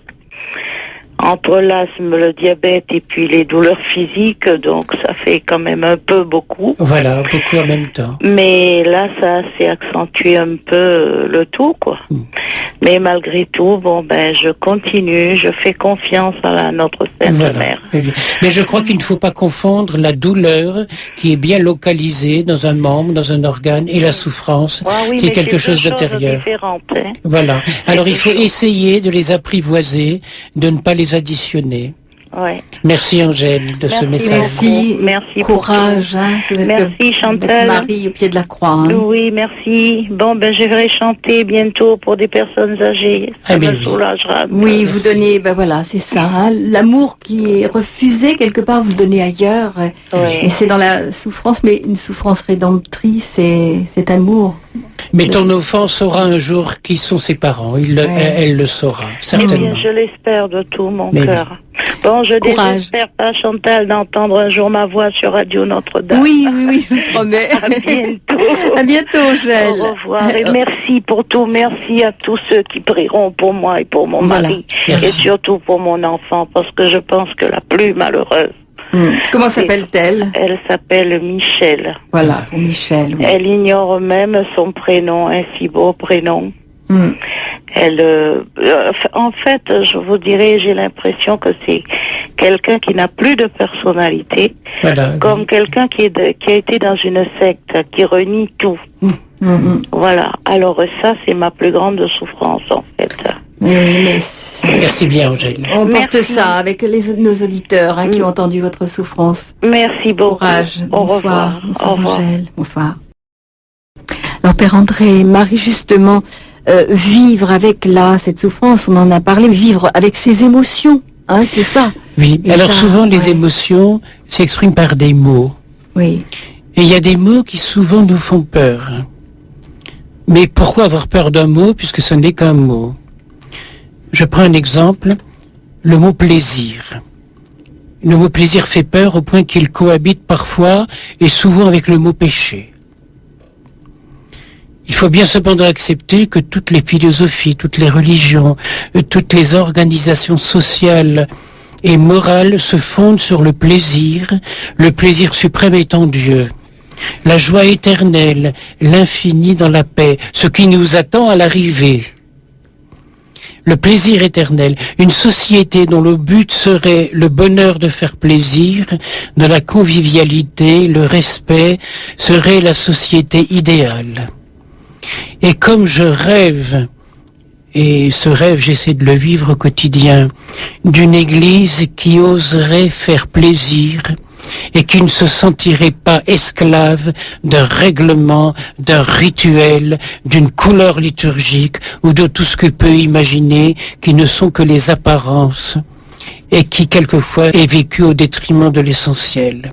Entre l'asthme, le diabète et puis les douleurs physiques, donc ça fait quand même un peu beaucoup. Voilà, beaucoup en même temps. Mais là, ça s'est accentué un peu le tout, quoi. Mais malgré tout, bon, ben, je continue, je fais confiance à notre Sainte Mère. Mais je crois qu'il ne faut pas confondre la douleur qui est bien localisée dans un membre, dans un organe, et la souffrance qui est quelque chose d'intérieur. Hein. Voilà. Alors il faut essayer de les apprivoiser, de ne pas les additionner. Ouais. Merci Angèle de ce message. Merci, courage. Hein, merci Chantal. Marie au pied de la croix. Hein. Oui, merci. Bon, ben je vais chanter bientôt pour des personnes âgées. Ça me soulagera. Oui, vous donnez, ben voilà, c'est ça. Hein, l'amour qui est refusé quelque part, vous le donnez ailleurs. Et c'est dans la souffrance, mais une souffrance rédemptrice, c'est cet amour. Mais ton enfant saura un jour qui sont ses parents. Elle le saura, certainement. Eh bien, je l'espère de tout mon cœur. Bon, je désespère pas, Chantal, d'entendre un jour ma voix sur Radio Notre-Dame. Oui, je vous promets. À bientôt. À bientôt, Angèle. Au revoir et merci pour tout. Merci à tous ceux qui prieront pour moi et pour mon mari. Merci. Et surtout pour mon enfant, parce que je pense que la plus malheureuse. Comment s'appelle-t-elle? Elle s'appelle Michel. Voilà, pour Michel. Oui. Elle ignore même son prénom, un si beau prénom. Elle, en fait, je vous dirais, j'ai l'impression que c'est quelqu'un qui n'a plus de personnalité, comme quelqu'un qui a été dans une secte, qui renie tout. Voilà. Alors ça, c'est ma plus grande souffrance, en fait. Merci bien, Angèle. On porte ça avec nos auditeurs qui ont entendu votre souffrance. Merci beaucoup. Courage. Au revoir. Bonsoir, Angèle. Bonsoir. Alors Père André, Marie, justement, vivre avec cette souffrance, on en a parlé, vivre avec ses émotions, hein, c'est ça. Oui, Et alors ça, souvent les ouais. émotions s'expriment par des mots. Oui. Et il y a des mots qui souvent nous font peur. Mais pourquoi avoir peur d'un mot puisque ce n'est qu'un mot? Je prends un exemple, le mot plaisir. Le mot plaisir fait peur au point qu'il cohabite parfois et souvent avec le mot péché. Il faut bien cependant accepter que toutes les philosophies, toutes les religions, toutes les organisations sociales et morales se fondent sur le plaisir suprême étant Dieu. La joie éternelle, l'infini dans la paix, ce qui nous attend à l'arrivée. Le plaisir éternel, une société dont le but serait le bonheur de faire plaisir, de la convivialité, le respect, serait la société idéale. Et comme je rêve, et ce rêve j'essaie de le vivre au quotidien, d'une église qui oserait faire plaisir, et qui ne se sentirait pas esclave d'un règlement, d'un rituel, d'une couleur liturgique ou de tout ce que peut imaginer qui ne sont que les apparences et qui quelquefois est vécu au détriment de l'essentiel.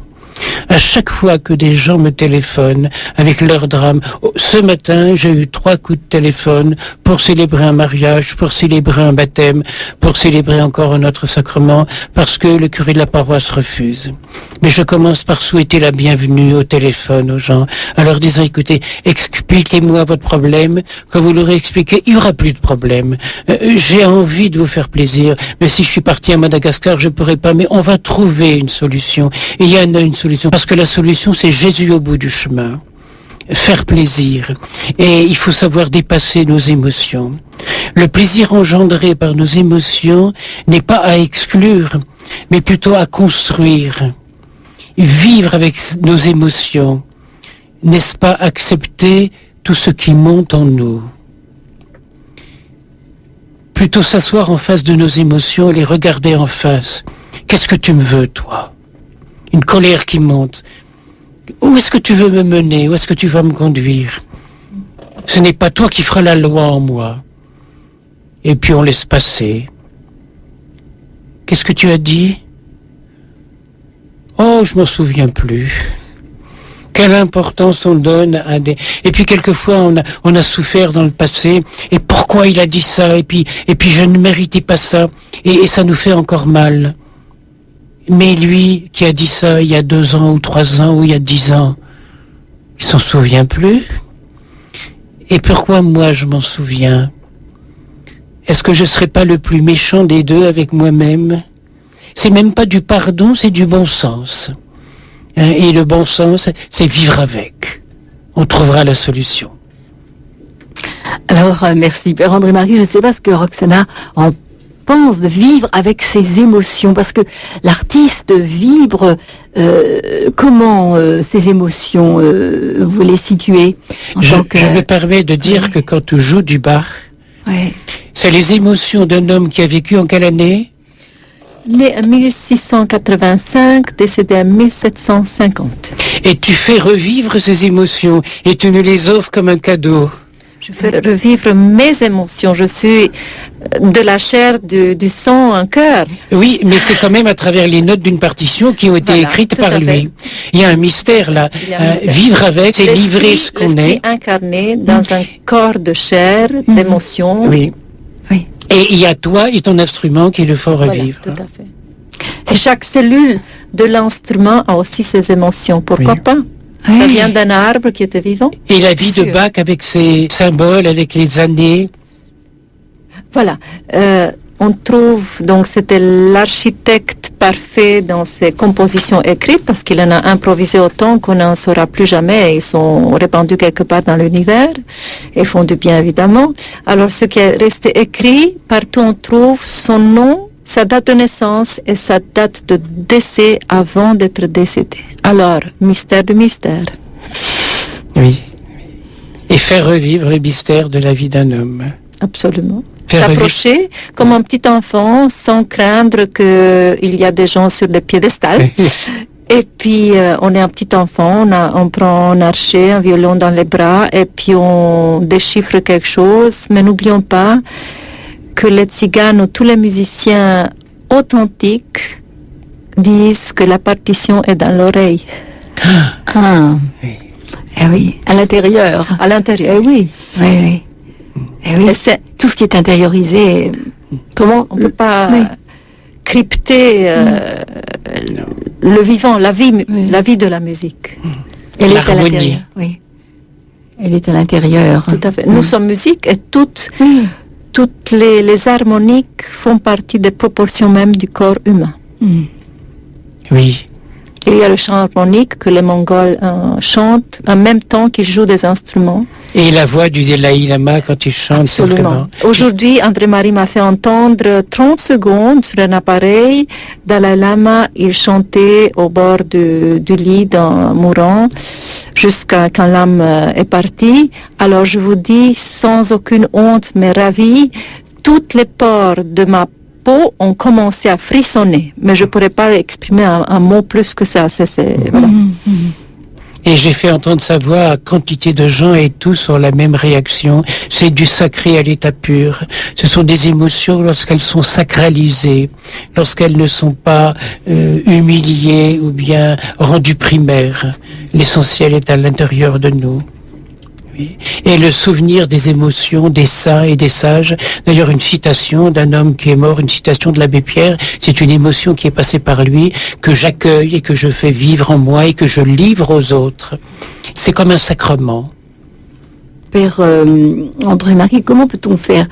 À chaque fois que des gens me téléphonent avec leur drame, ce matin j'ai eu 3 coups de téléphone pour célébrer un mariage, pour célébrer un baptême, pour célébrer encore un autre sacrement, parce que le curé de la paroisse refuse. Mais je commence par souhaiter la bienvenue au téléphone aux gens, en leur disant, écoutez, expliquez-moi votre problème, quand vous l'aurez expliqué, il n'y aura plus de problème. J'ai envie de vous faire plaisir, mais si je suis parti à Madagascar, je ne pourrai pas, mais on va trouver une solution. Et il y en a une solution, parce que la solution, c'est Jésus au bout du chemin. Faire plaisir. Et il faut savoir dépasser nos émotions. Le plaisir engendré par nos émotions n'est pas à exclure, mais plutôt à construire. Vivre avec nos émotions, n'est-ce pas accepter tout ce qui monte en nous? Plutôt s'asseoir en face de nos émotions et les regarder en face. Qu'est-ce que tu me veux, toi? Une colère qui monte. Où est-ce que tu veux me mener? Où est-ce que tu vas me conduire? Ce n'est pas toi qui feras la loi en moi. Et puis on laisse passer. Qu'est-ce que tu as dit? Oh, je m'en souviens plus. Quelle importance on donne à des... Et puis quelquefois on a souffert dans le passé. Et pourquoi il a dit ça? Et puis je ne méritais pas ça. Et ça nous fait encore mal. Mais lui qui a dit ça il y a 2 ans ou 3 ans ou il y a 10 ans, il s'en souvient plus. Et pourquoi moi je m'en souviens? Est-ce que je ne serais pas le plus méchant des deux avec moi-même? C'est même pas du pardon, c'est du bon sens. Et le bon sens, c'est vivre avec. On trouvera la solution. Alors, merci Père André-Marie. Je ne sais pas ce que Roxana en pense de vivre avec ses émotions, parce que l'artiste vibre, comment ces émotions, vous les situez Je me permets de dire que quand tu joues du Bach, c'est les émotions d'un homme qui a vécu en quelle année? Né en 1685, décédé en 1750. Et tu fais revivre ces émotions et tu nous les offres comme un cadeau. Je fais revivre mes émotions. Je suis de la chair, du sang, un cœur. Oui, mais c'est quand même à travers les notes d'une partition qui ont été écrites par lui. Il y a un mystère là. Vivre avec, c'est livrer ce qu'on est. Incarné dans un corps de chair, d'émotions. Oui. Oui. Et il y a toi et ton instrument qui le font revivre. Voilà, tout à fait. Et chaque cellule de l'instrument a aussi ses émotions. Pourquoi pas? Ça vient d'un arbre qui était vivant. Et la vie de Bach avec ses symboles, avec les années. Voilà. On trouve, donc c'était l'architecte parfait dans ses compositions écrites, parce qu'il en a improvisé autant qu'on n'en saura plus jamais. Ils sont répandus quelque part dans l'univers et font du bien évidemment. Alors ce qui est resté écrit, partout on trouve son nom, sa date de naissance et sa date de décès avant d'être décédé. Alors, mystère de mystère. Oui. Et faire revivre le mystère de la vie d'un homme. Absolument. S'approcher comme un petit enfant sans craindre qu'il y a des gens sur le piédestal Et puis, on est un petit enfant, on prend un archet, un violon dans les bras, et puis on déchiffre quelque chose. Mais n'oublions pas que les tziganes ou tous les musiciens authentiques disent que la partition est dans l'oreille. Ah, Oui. eh oui, à l'intérieur. À l'intérieur. Eh oui, oui, oui. Eh oui. Et c'est, Tout ce qui est intériorisé. Comment on ne peut pas Oui. crypter le vivant, la vie de la musique. Elle est à L'harmonie. l'intérieur. Oui. Elle est à l'intérieur. Tout à fait. Nous sommes musique et toutes les harmoniques font partie des proportions même du corps humain. Oui. Il y a le chant harmonique que les Mongols chantent en même temps qu'ils jouent des instruments. Et la voix du Dalai Lama quand il chante, c'est Absolument. vraiment... Aujourd'hui, André-Marie m'a fait entendre 30 secondes sur un appareil. Dalai Lama, il chantait au bord du lit d'un mourant jusqu'à quand l'âme est partie. Alors je vous dis, sans aucune honte, mais ravie, toutes les pores de ma peau ont commencé à frissonner. Mais je ne pourrais pas exprimer un mot plus que ça. Voilà. Et j'ai fait entendre sa voix à quantité de gens et tous ont la même réaction. C'est du sacré à l'état pur. Ce sont des émotions lorsqu'elles sont sacralisées, lorsqu'elles ne sont pas humiliées ou bien rendues primaires. L'essentiel est à l'intérieur de nous. Oui. Et le souvenir des émotions des saints et des sages. D'ailleurs, une citation d'un homme qui est mort, une citation de l'abbé Pierre, c'est une émotion qui est passée par lui, que j'accueille et que je fais vivre en moi et que je livre aux autres. C'est comme un sacrement. Père André-Marie, comment peut-on faire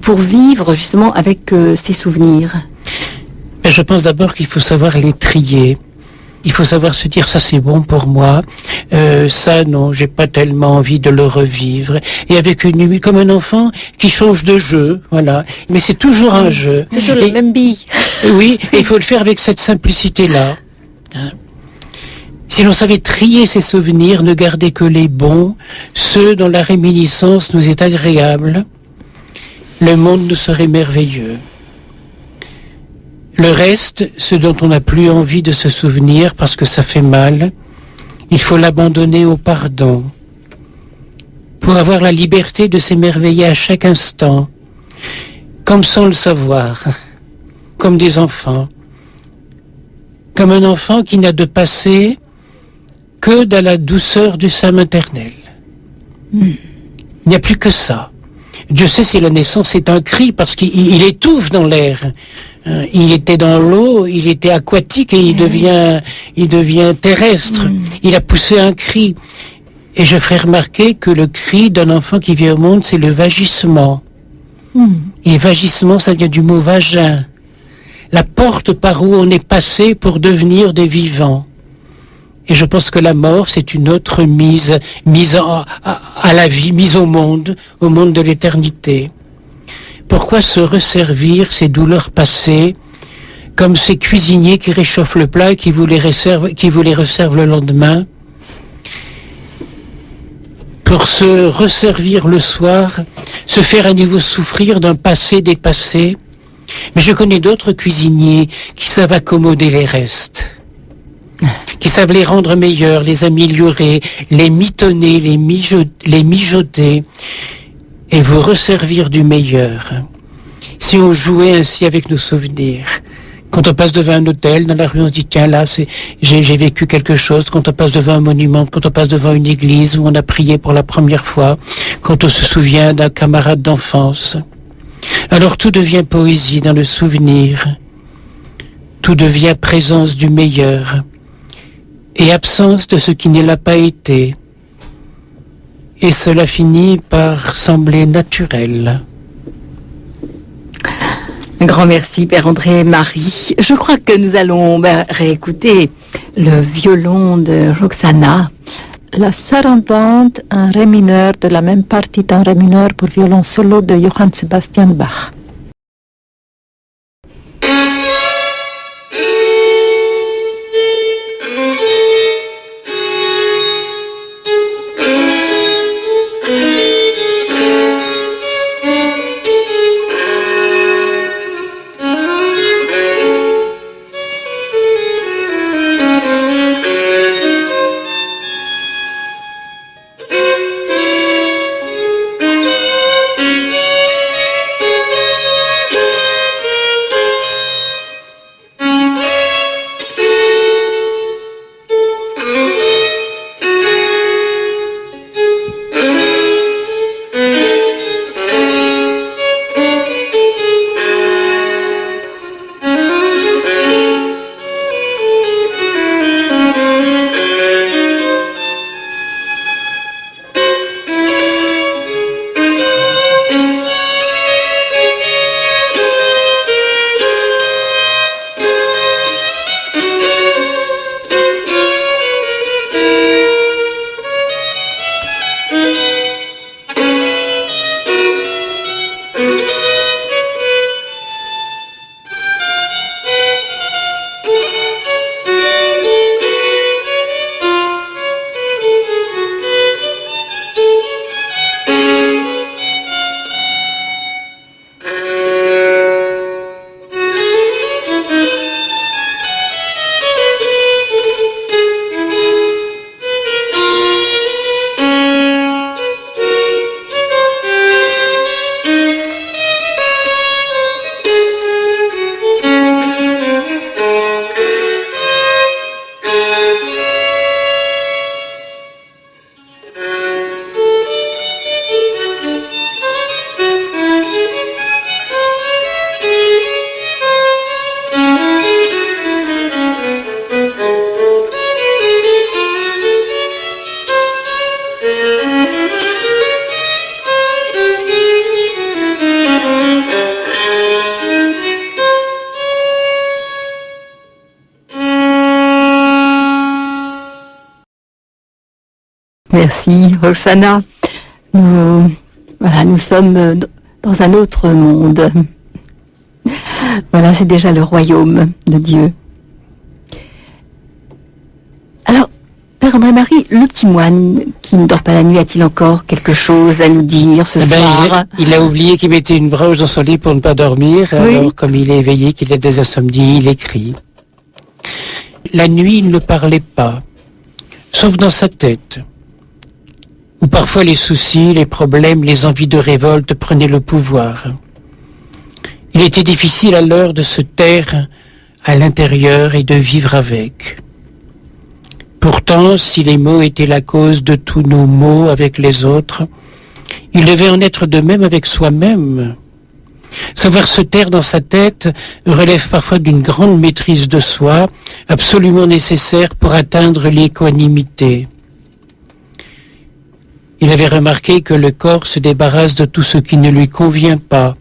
pour vivre justement avec ces souvenirs? Mais je pense d'abord qu'il faut savoir les trier. Il faut savoir se dire ça c'est bon pour moi, ça non, j'ai pas tellement envie de le revivre. Et avec une humilité, comme un enfant qui change de jeu, voilà. Mais c'est toujours un jeu. Toujours les mêmes billes. Oui, et il faut le faire avec cette simplicité-là. Hein. Si l'on savait trier ses souvenirs, ne garder que les bons, ceux dont la réminiscence nous est agréable, le monde nous serait merveilleux. Le reste, ce dont on n'a plus envie de se souvenir parce que ça fait mal, il faut l'abandonner au pardon pour avoir la liberté de s'émerveiller à chaque instant, comme sans le savoir, comme des enfants, comme un enfant qui n'a de passé que dans la douceur du sein maternel. Il n'y a plus que ça. Dieu sait si la naissance est un cri parce qu'il étouffe dans l'air. Il était dans l'eau, il était aquatique et il devient terrestre. Il a poussé un cri. Et je ferai remarquer que le cri d'un enfant qui vient au monde, c'est le vagissement. Et vagissement, ça vient du mot vagin. La porte par où on est passé pour devenir des vivants. Et je pense que la mort, c'est une autre mise à la vie, mise au monde de l'éternité. Pourquoi se resservir ces douleurs passées comme ces cuisiniers qui réchauffent le plat et qui vous les resservent le lendemain? Pour se resservir le soir, se faire à nouveau souffrir d'un passé dépassé. Mais je connais d'autres cuisiniers qui savent accommoder les restes, qui savent les rendre meilleurs, les améliorer, les mitonner, les mijoter, et vous resservir du meilleur. Si on jouait ainsi avec nos souvenirs, quand on passe devant un hôtel, dans la rue, on se dit, tiens, là, j'ai vécu quelque chose. Quand on passe devant un monument, quand on passe devant une église où on a prié pour la première fois, quand on se souvient d'un camarade d'enfance. Alors tout devient poésie dans le souvenir. Tout devient présence du meilleur et absence de ce qui ne l'a pas été. Et cela finit par sembler naturel. Un grand merci, Père André-Marie. Je crois que nous allons réécouter le violon de Roxana. La sarabande, un ré mineur de la même partie d'un ré mineur pour violon solo de Johann Sebastian Bach. Merci, Roxana. Nous sommes dans un autre monde. Voilà, c'est déjà le royaume de Dieu. Alors, Père André-Marie, le petit moine qui ne dort pas la nuit, a-t-il encore quelque chose à nous dire ce soir? Il a oublié qu'il mettait une broche dans son lit pour ne pas dormir. Oui. Alors, comme il est éveillé, qu'il a des insomnies, il écrit. La nuit, il ne parlait pas, sauf dans sa tête, où parfois les soucis, les problèmes, les envies de révolte prenaient le pouvoir. Il était difficile alors de se taire à l'intérieur et de vivre avec. Pourtant, si les mots étaient la cause de tous nos maux avec les autres, il devait en être de même avec soi-même. Savoir se taire dans sa tête relève parfois d'une grande maîtrise de soi, absolument nécessaire pour atteindre l'équanimité. Il avait remarqué que le corps se débarrasse de tout ce qui ne lui convient pas,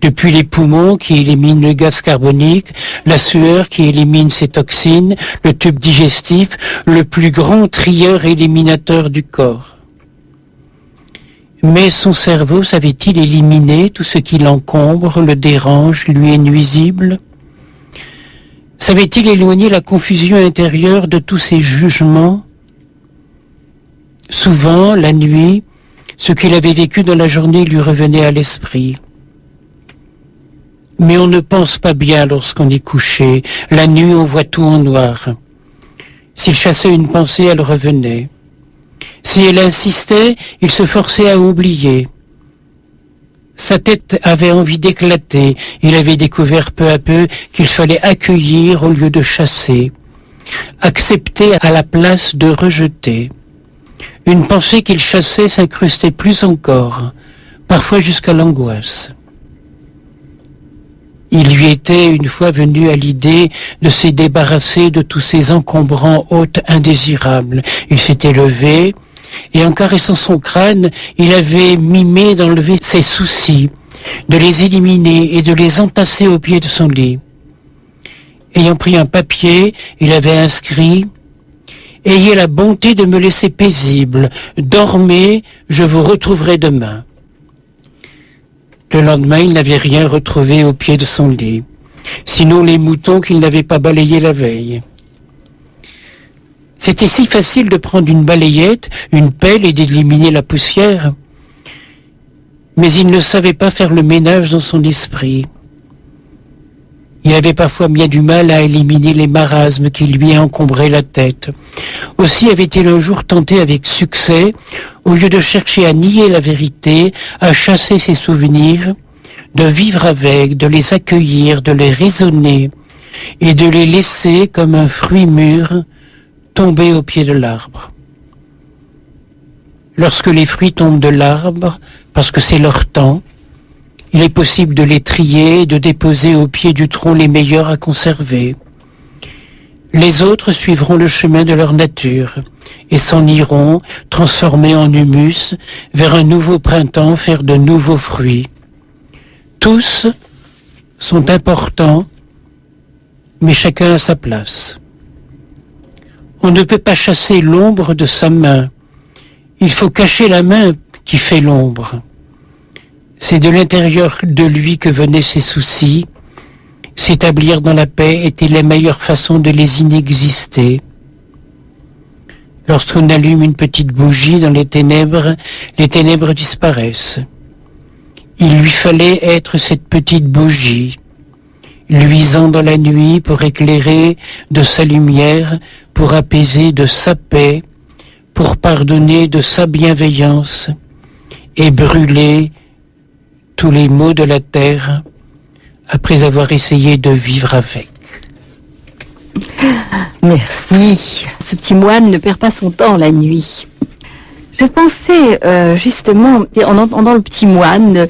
depuis les poumons qui éliminent le gaz carbonique, la sueur qui élimine ses toxines, le tube digestif, le plus grand trieur éliminateur du corps. Mais son cerveau savait-il éliminer tout ce qui l'encombre, le dérange, lui est nuisible? Savait-il éloigner la confusion intérieure de tous ses jugements? Souvent, la nuit, ce qu'il avait vécu dans la journée lui revenait à l'esprit. Mais on ne pense pas bien lorsqu'on est couché. La nuit, on voit tout en noir. S'il chassait une pensée, elle revenait. Si elle insistait, il se forçait à oublier. Sa tête avait envie d'éclater. Il avait découvert peu à peu qu'il fallait accueillir au lieu de chasser, accepter à la place de rejeter. Une pensée qu'il chassait s'incrustait plus encore, parfois jusqu'à l'angoisse. Il lui était une fois venu à l'idée de se débarrasser de tous ces encombrants hôtes indésirables. Il s'était levé et en caressant son crâne, il avait mimé d'enlever ses soucis, de les éliminer et de les entasser au pied de son lit. Ayant pris un papier, il avait inscrit « Ayez la bonté de me laisser paisible, dormez, je vous retrouverai demain ». Le lendemain, il n'avait rien retrouvé au pied de son lit, sinon les moutons qu'il n'avait pas balayés la veille. C'était si facile de prendre une balayette, une pelle et d'éliminer la poussière, mais il ne savait pas faire le ménage dans son esprit. Il avait parfois bien du mal à éliminer les marasmes qui lui encombraient la tête. Aussi avait-il un jour tenté avec succès, au lieu de chercher à nier la vérité, à chasser ses souvenirs, de vivre avec, de les accueillir, de les raisonner et de les laisser comme un fruit mûr tomber au pied de l'arbre. Lorsque les fruits tombent de l'arbre, parce que c'est leur temps, il est possible de les trier et de déposer au pied du tronc les meilleurs à conserver. Les autres suivront le chemin de leur nature et s'en iront, transformés en humus, vers un nouveau printemps, faire de nouveaux fruits. Tous sont importants, mais chacun à sa place. On ne peut pas chasser l'ombre de sa main. Il faut cacher la main qui fait l'ombre. C'est de l'intérieur de lui que venaient ses soucis. S'établir dans la paix était la meilleure façon de les inexister. Lorsqu'on allume une petite bougie dans les ténèbres disparaissent. Il lui fallait être cette petite bougie, luisant dans la nuit pour éclairer de sa lumière, pour apaiser de sa paix, pour pardonner de sa bienveillance et brûler tous les maux de la terre après avoir essayé de vivre avec. Merci. Ce petit moine ne perd pas son temps la nuit. Je pensais justement, en entendant le petit moine,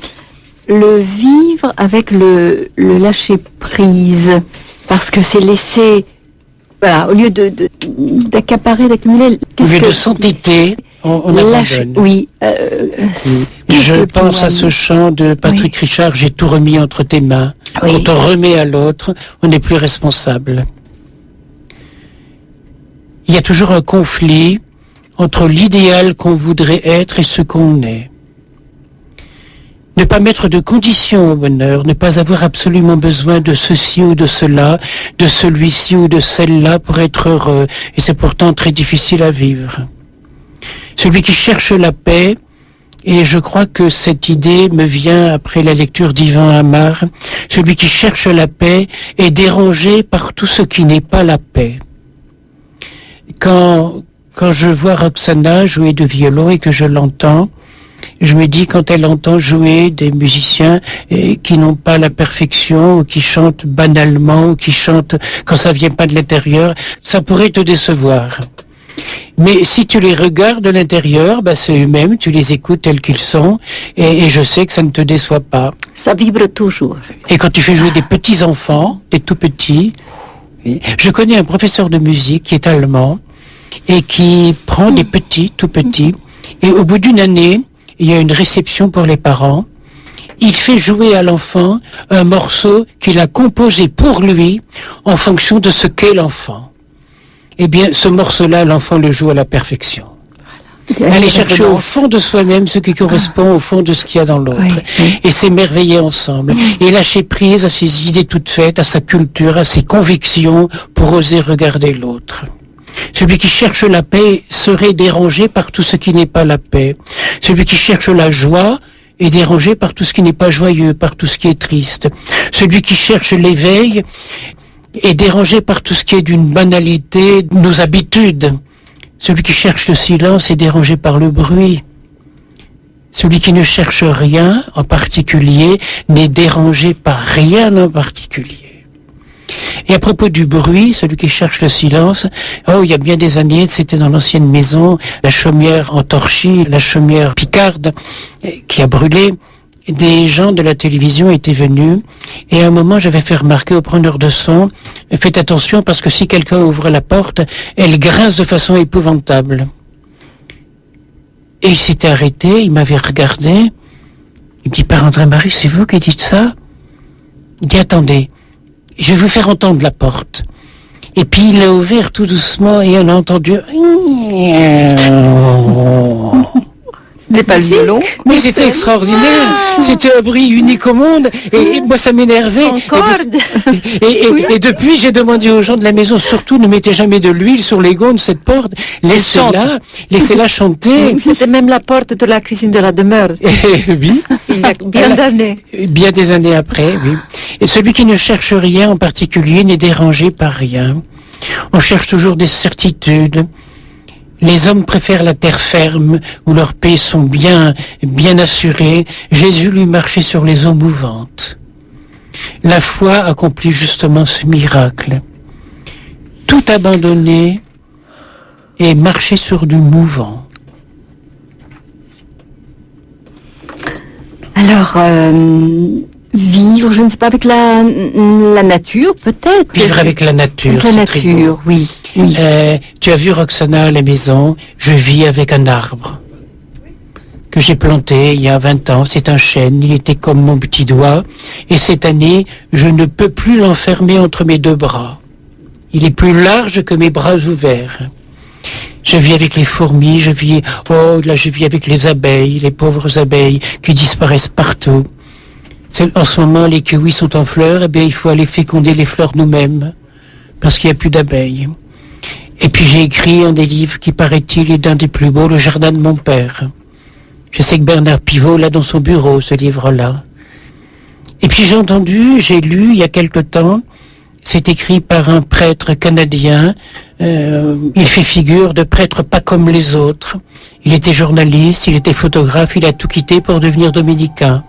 le vivre avec le lâcher prise, parce que c'est laisser, voilà, au lieu d'accaparer, d'accumuler. Au lieu de s'entêter, on abandonne. Oui. Je pense à ce chant de Patrick Richard, j'ai tout remis entre tes mains. Oui. Quand on remet à l'autre, on n'est plus responsable. Il y a toujours un conflit entre l'idéal qu'on voudrait être et ce qu'on est. Ne pas mettre de conditions au bonheur, ne pas avoir absolument besoin de ceci ou de cela, de celui-ci ou de celle-là pour être heureux, et c'est pourtant très difficile à vivre. Celui qui cherche la paix, et je crois que cette idée me vient après la lecture d'Ivan Amar, celui qui cherche la paix est dérangé par tout ce qui n'est pas la paix. Quand je vois Roxana jouer du violon et que je l'entends, je me dis, quand elle entend jouer des musiciens qui n'ont pas la perfection, ou qui chantent banalement, ou qui chantent quand ça vient pas de l'intérieur, ça pourrait te décevoir. Mais si tu les regardes de l'intérieur, c'est eux-mêmes, tu les écoutes tels qu'ils sont, et je sais que ça ne te déçoit pas. Ça vibre toujours. Et quand tu fais jouer des petits enfants, des tout petits, je connais un professeur de musique qui est allemand, et qui prend des petits, tout petits, et au bout d'une année, il y a une réception pour les parents. Il fait jouer à l'enfant un morceau qu'il a composé pour lui en fonction de ce qu'est l'enfant. Eh bien, ce morceau-là, l'enfant le joue à la perfection. Aller chercher au fond de soi-même ce qui correspond au fond de ce qu'il y a dans l'autre. Oui. Et s'émerveiller ensemble. Et lâcher prise à ses idées toutes faites, à sa culture, à ses convictions pour oser regarder l'autre. Celui qui cherche la paix serait dérangé par tout ce qui n'est pas la paix. Celui qui cherche la joie est dérangé par tout ce qui n'est pas joyeux, par tout ce qui est triste. Celui qui cherche l'éveil est dérangé par tout ce qui est d'une banalité, de nos habitudes. Celui qui cherche le silence est dérangé par le bruit. Celui qui ne cherche rien en particulier n'est dérangé par rien en particulier. Et à propos du bruit, celui qui cherche le silence, il y a bien des années, c'était dans l'ancienne maison, la chaumière en torchis, la chaumière picarde, qui a brûlé. Des gens de la télévision étaient venus, et à un moment, j'avais fait remarquer au preneur de son, faites attention parce que si quelqu'un ouvre la porte, elle grince de façon épouvantable. Et il s'était arrêté, il m'avait regardé, il me dit, Père André-Marie, c'est vous qui dites ça? Il dit, attendez. Je vais vous faire entendre la porte. Et puis il l'a ouvert tout doucement et on a entendu... C'était pas le violon. Mais c'était extraordinaire. C'était un bruit unique au monde. Et moi, ça m'énervait. Et depuis, j'ai demandé aux gens de la maison, surtout, ne mettez jamais de l'huile sur les gonds de cette porte. Laissez-la chanter. C'était même la porte de la cuisine de la demeure. Oui. Il y a bien d'années. Bien des années après, oui. Et celui qui ne cherche rien en particulier n'est dérangé par rien. On cherche toujours des certitudes. Les hommes préfèrent la terre ferme, où leurs pieds sont bien assurés. Jésus lui marchait sur les eaux mouvantes. La foi accomplit justement ce miracle. Tout abandonner et marcher sur du mouvant. Alors, vivre, je ne sais pas, avec la nature, peut-être. Vivre avec la nature, avec la nature, oui. Tu as vu Roxana à la maison, je vis avec un arbre que j'ai planté il y a 20 ans. C'est un chêne, il était comme mon petit doigt. Et cette année, je ne peux plus l'enfermer entre mes deux bras. Il est plus large que mes bras ouverts. Je vis avec les fourmis, je vis avec les abeilles, les pauvres abeilles qui disparaissent partout. En ce moment, les kiwis sont en fleurs, il faut aller féconder les fleurs nous-mêmes, parce qu'il n'y a plus d'abeilles. Et puis j'ai écrit un des livres qui, paraît-il, est d'un des plus beaux, Le jardin de mon père. Je sais que Bernard Pivot l'a dans son bureau, ce livre-là. Et puis j'ai lu il y a quelque temps, c'est écrit par un prêtre canadien, il fait figure de prêtre pas comme les autres. Il était journaliste, il était photographe, il a tout quitté pour devenir dominicain.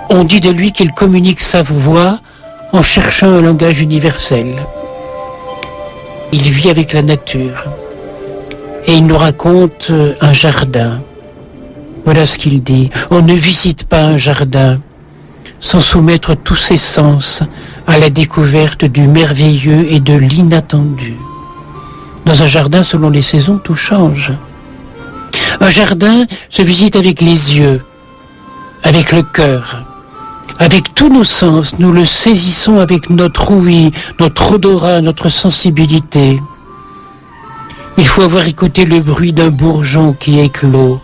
On dit de lui qu'il communique sa voix en cherchant un langage universel. Il vit avec la nature. Et il nous raconte un jardin. Voilà ce qu'il dit. On ne visite pas un jardin sans soumettre tous ses sens à la découverte du merveilleux et de l'inattendu. Dans un jardin, selon les saisons, tout change. Un jardin se visite avec les yeux, avec le cœur. Avec tous nos sens, nous le saisissons avec notre ouïe, notre odorat, notre sensibilité. Il faut avoir écouté le bruit d'un bourgeon qui éclot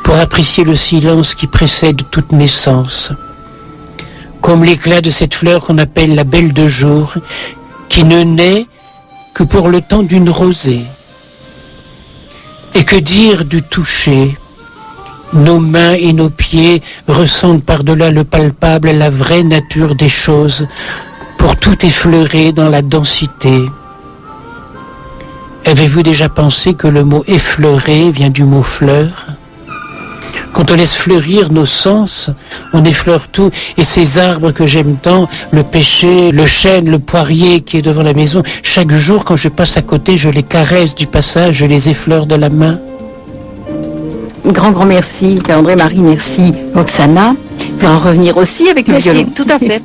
pour apprécier le silence qui précède toute naissance. Comme l'éclat de cette fleur qu'on appelle la belle de jour, qui ne naît que pour le temps d'une rosée. Et que dire du toucher? Nos mains et nos pieds ressentent par-delà le palpable la vraie nature des choses, pour tout effleurer dans la densité. Avez-vous déjà pensé que le mot effleurer vient du mot fleur? Quand on laisse fleurir nos sens, on effleure tout. Et ces arbres que j'aime tant, le pêcher, le chêne, le poirier qui est devant la maison, chaque jour quand je passe à côté, je les caresse du passage, je les effleure de la main. Grand merci, Père André Marie, merci Roxana. On va en revenir aussi avec le violon. Tout à fait.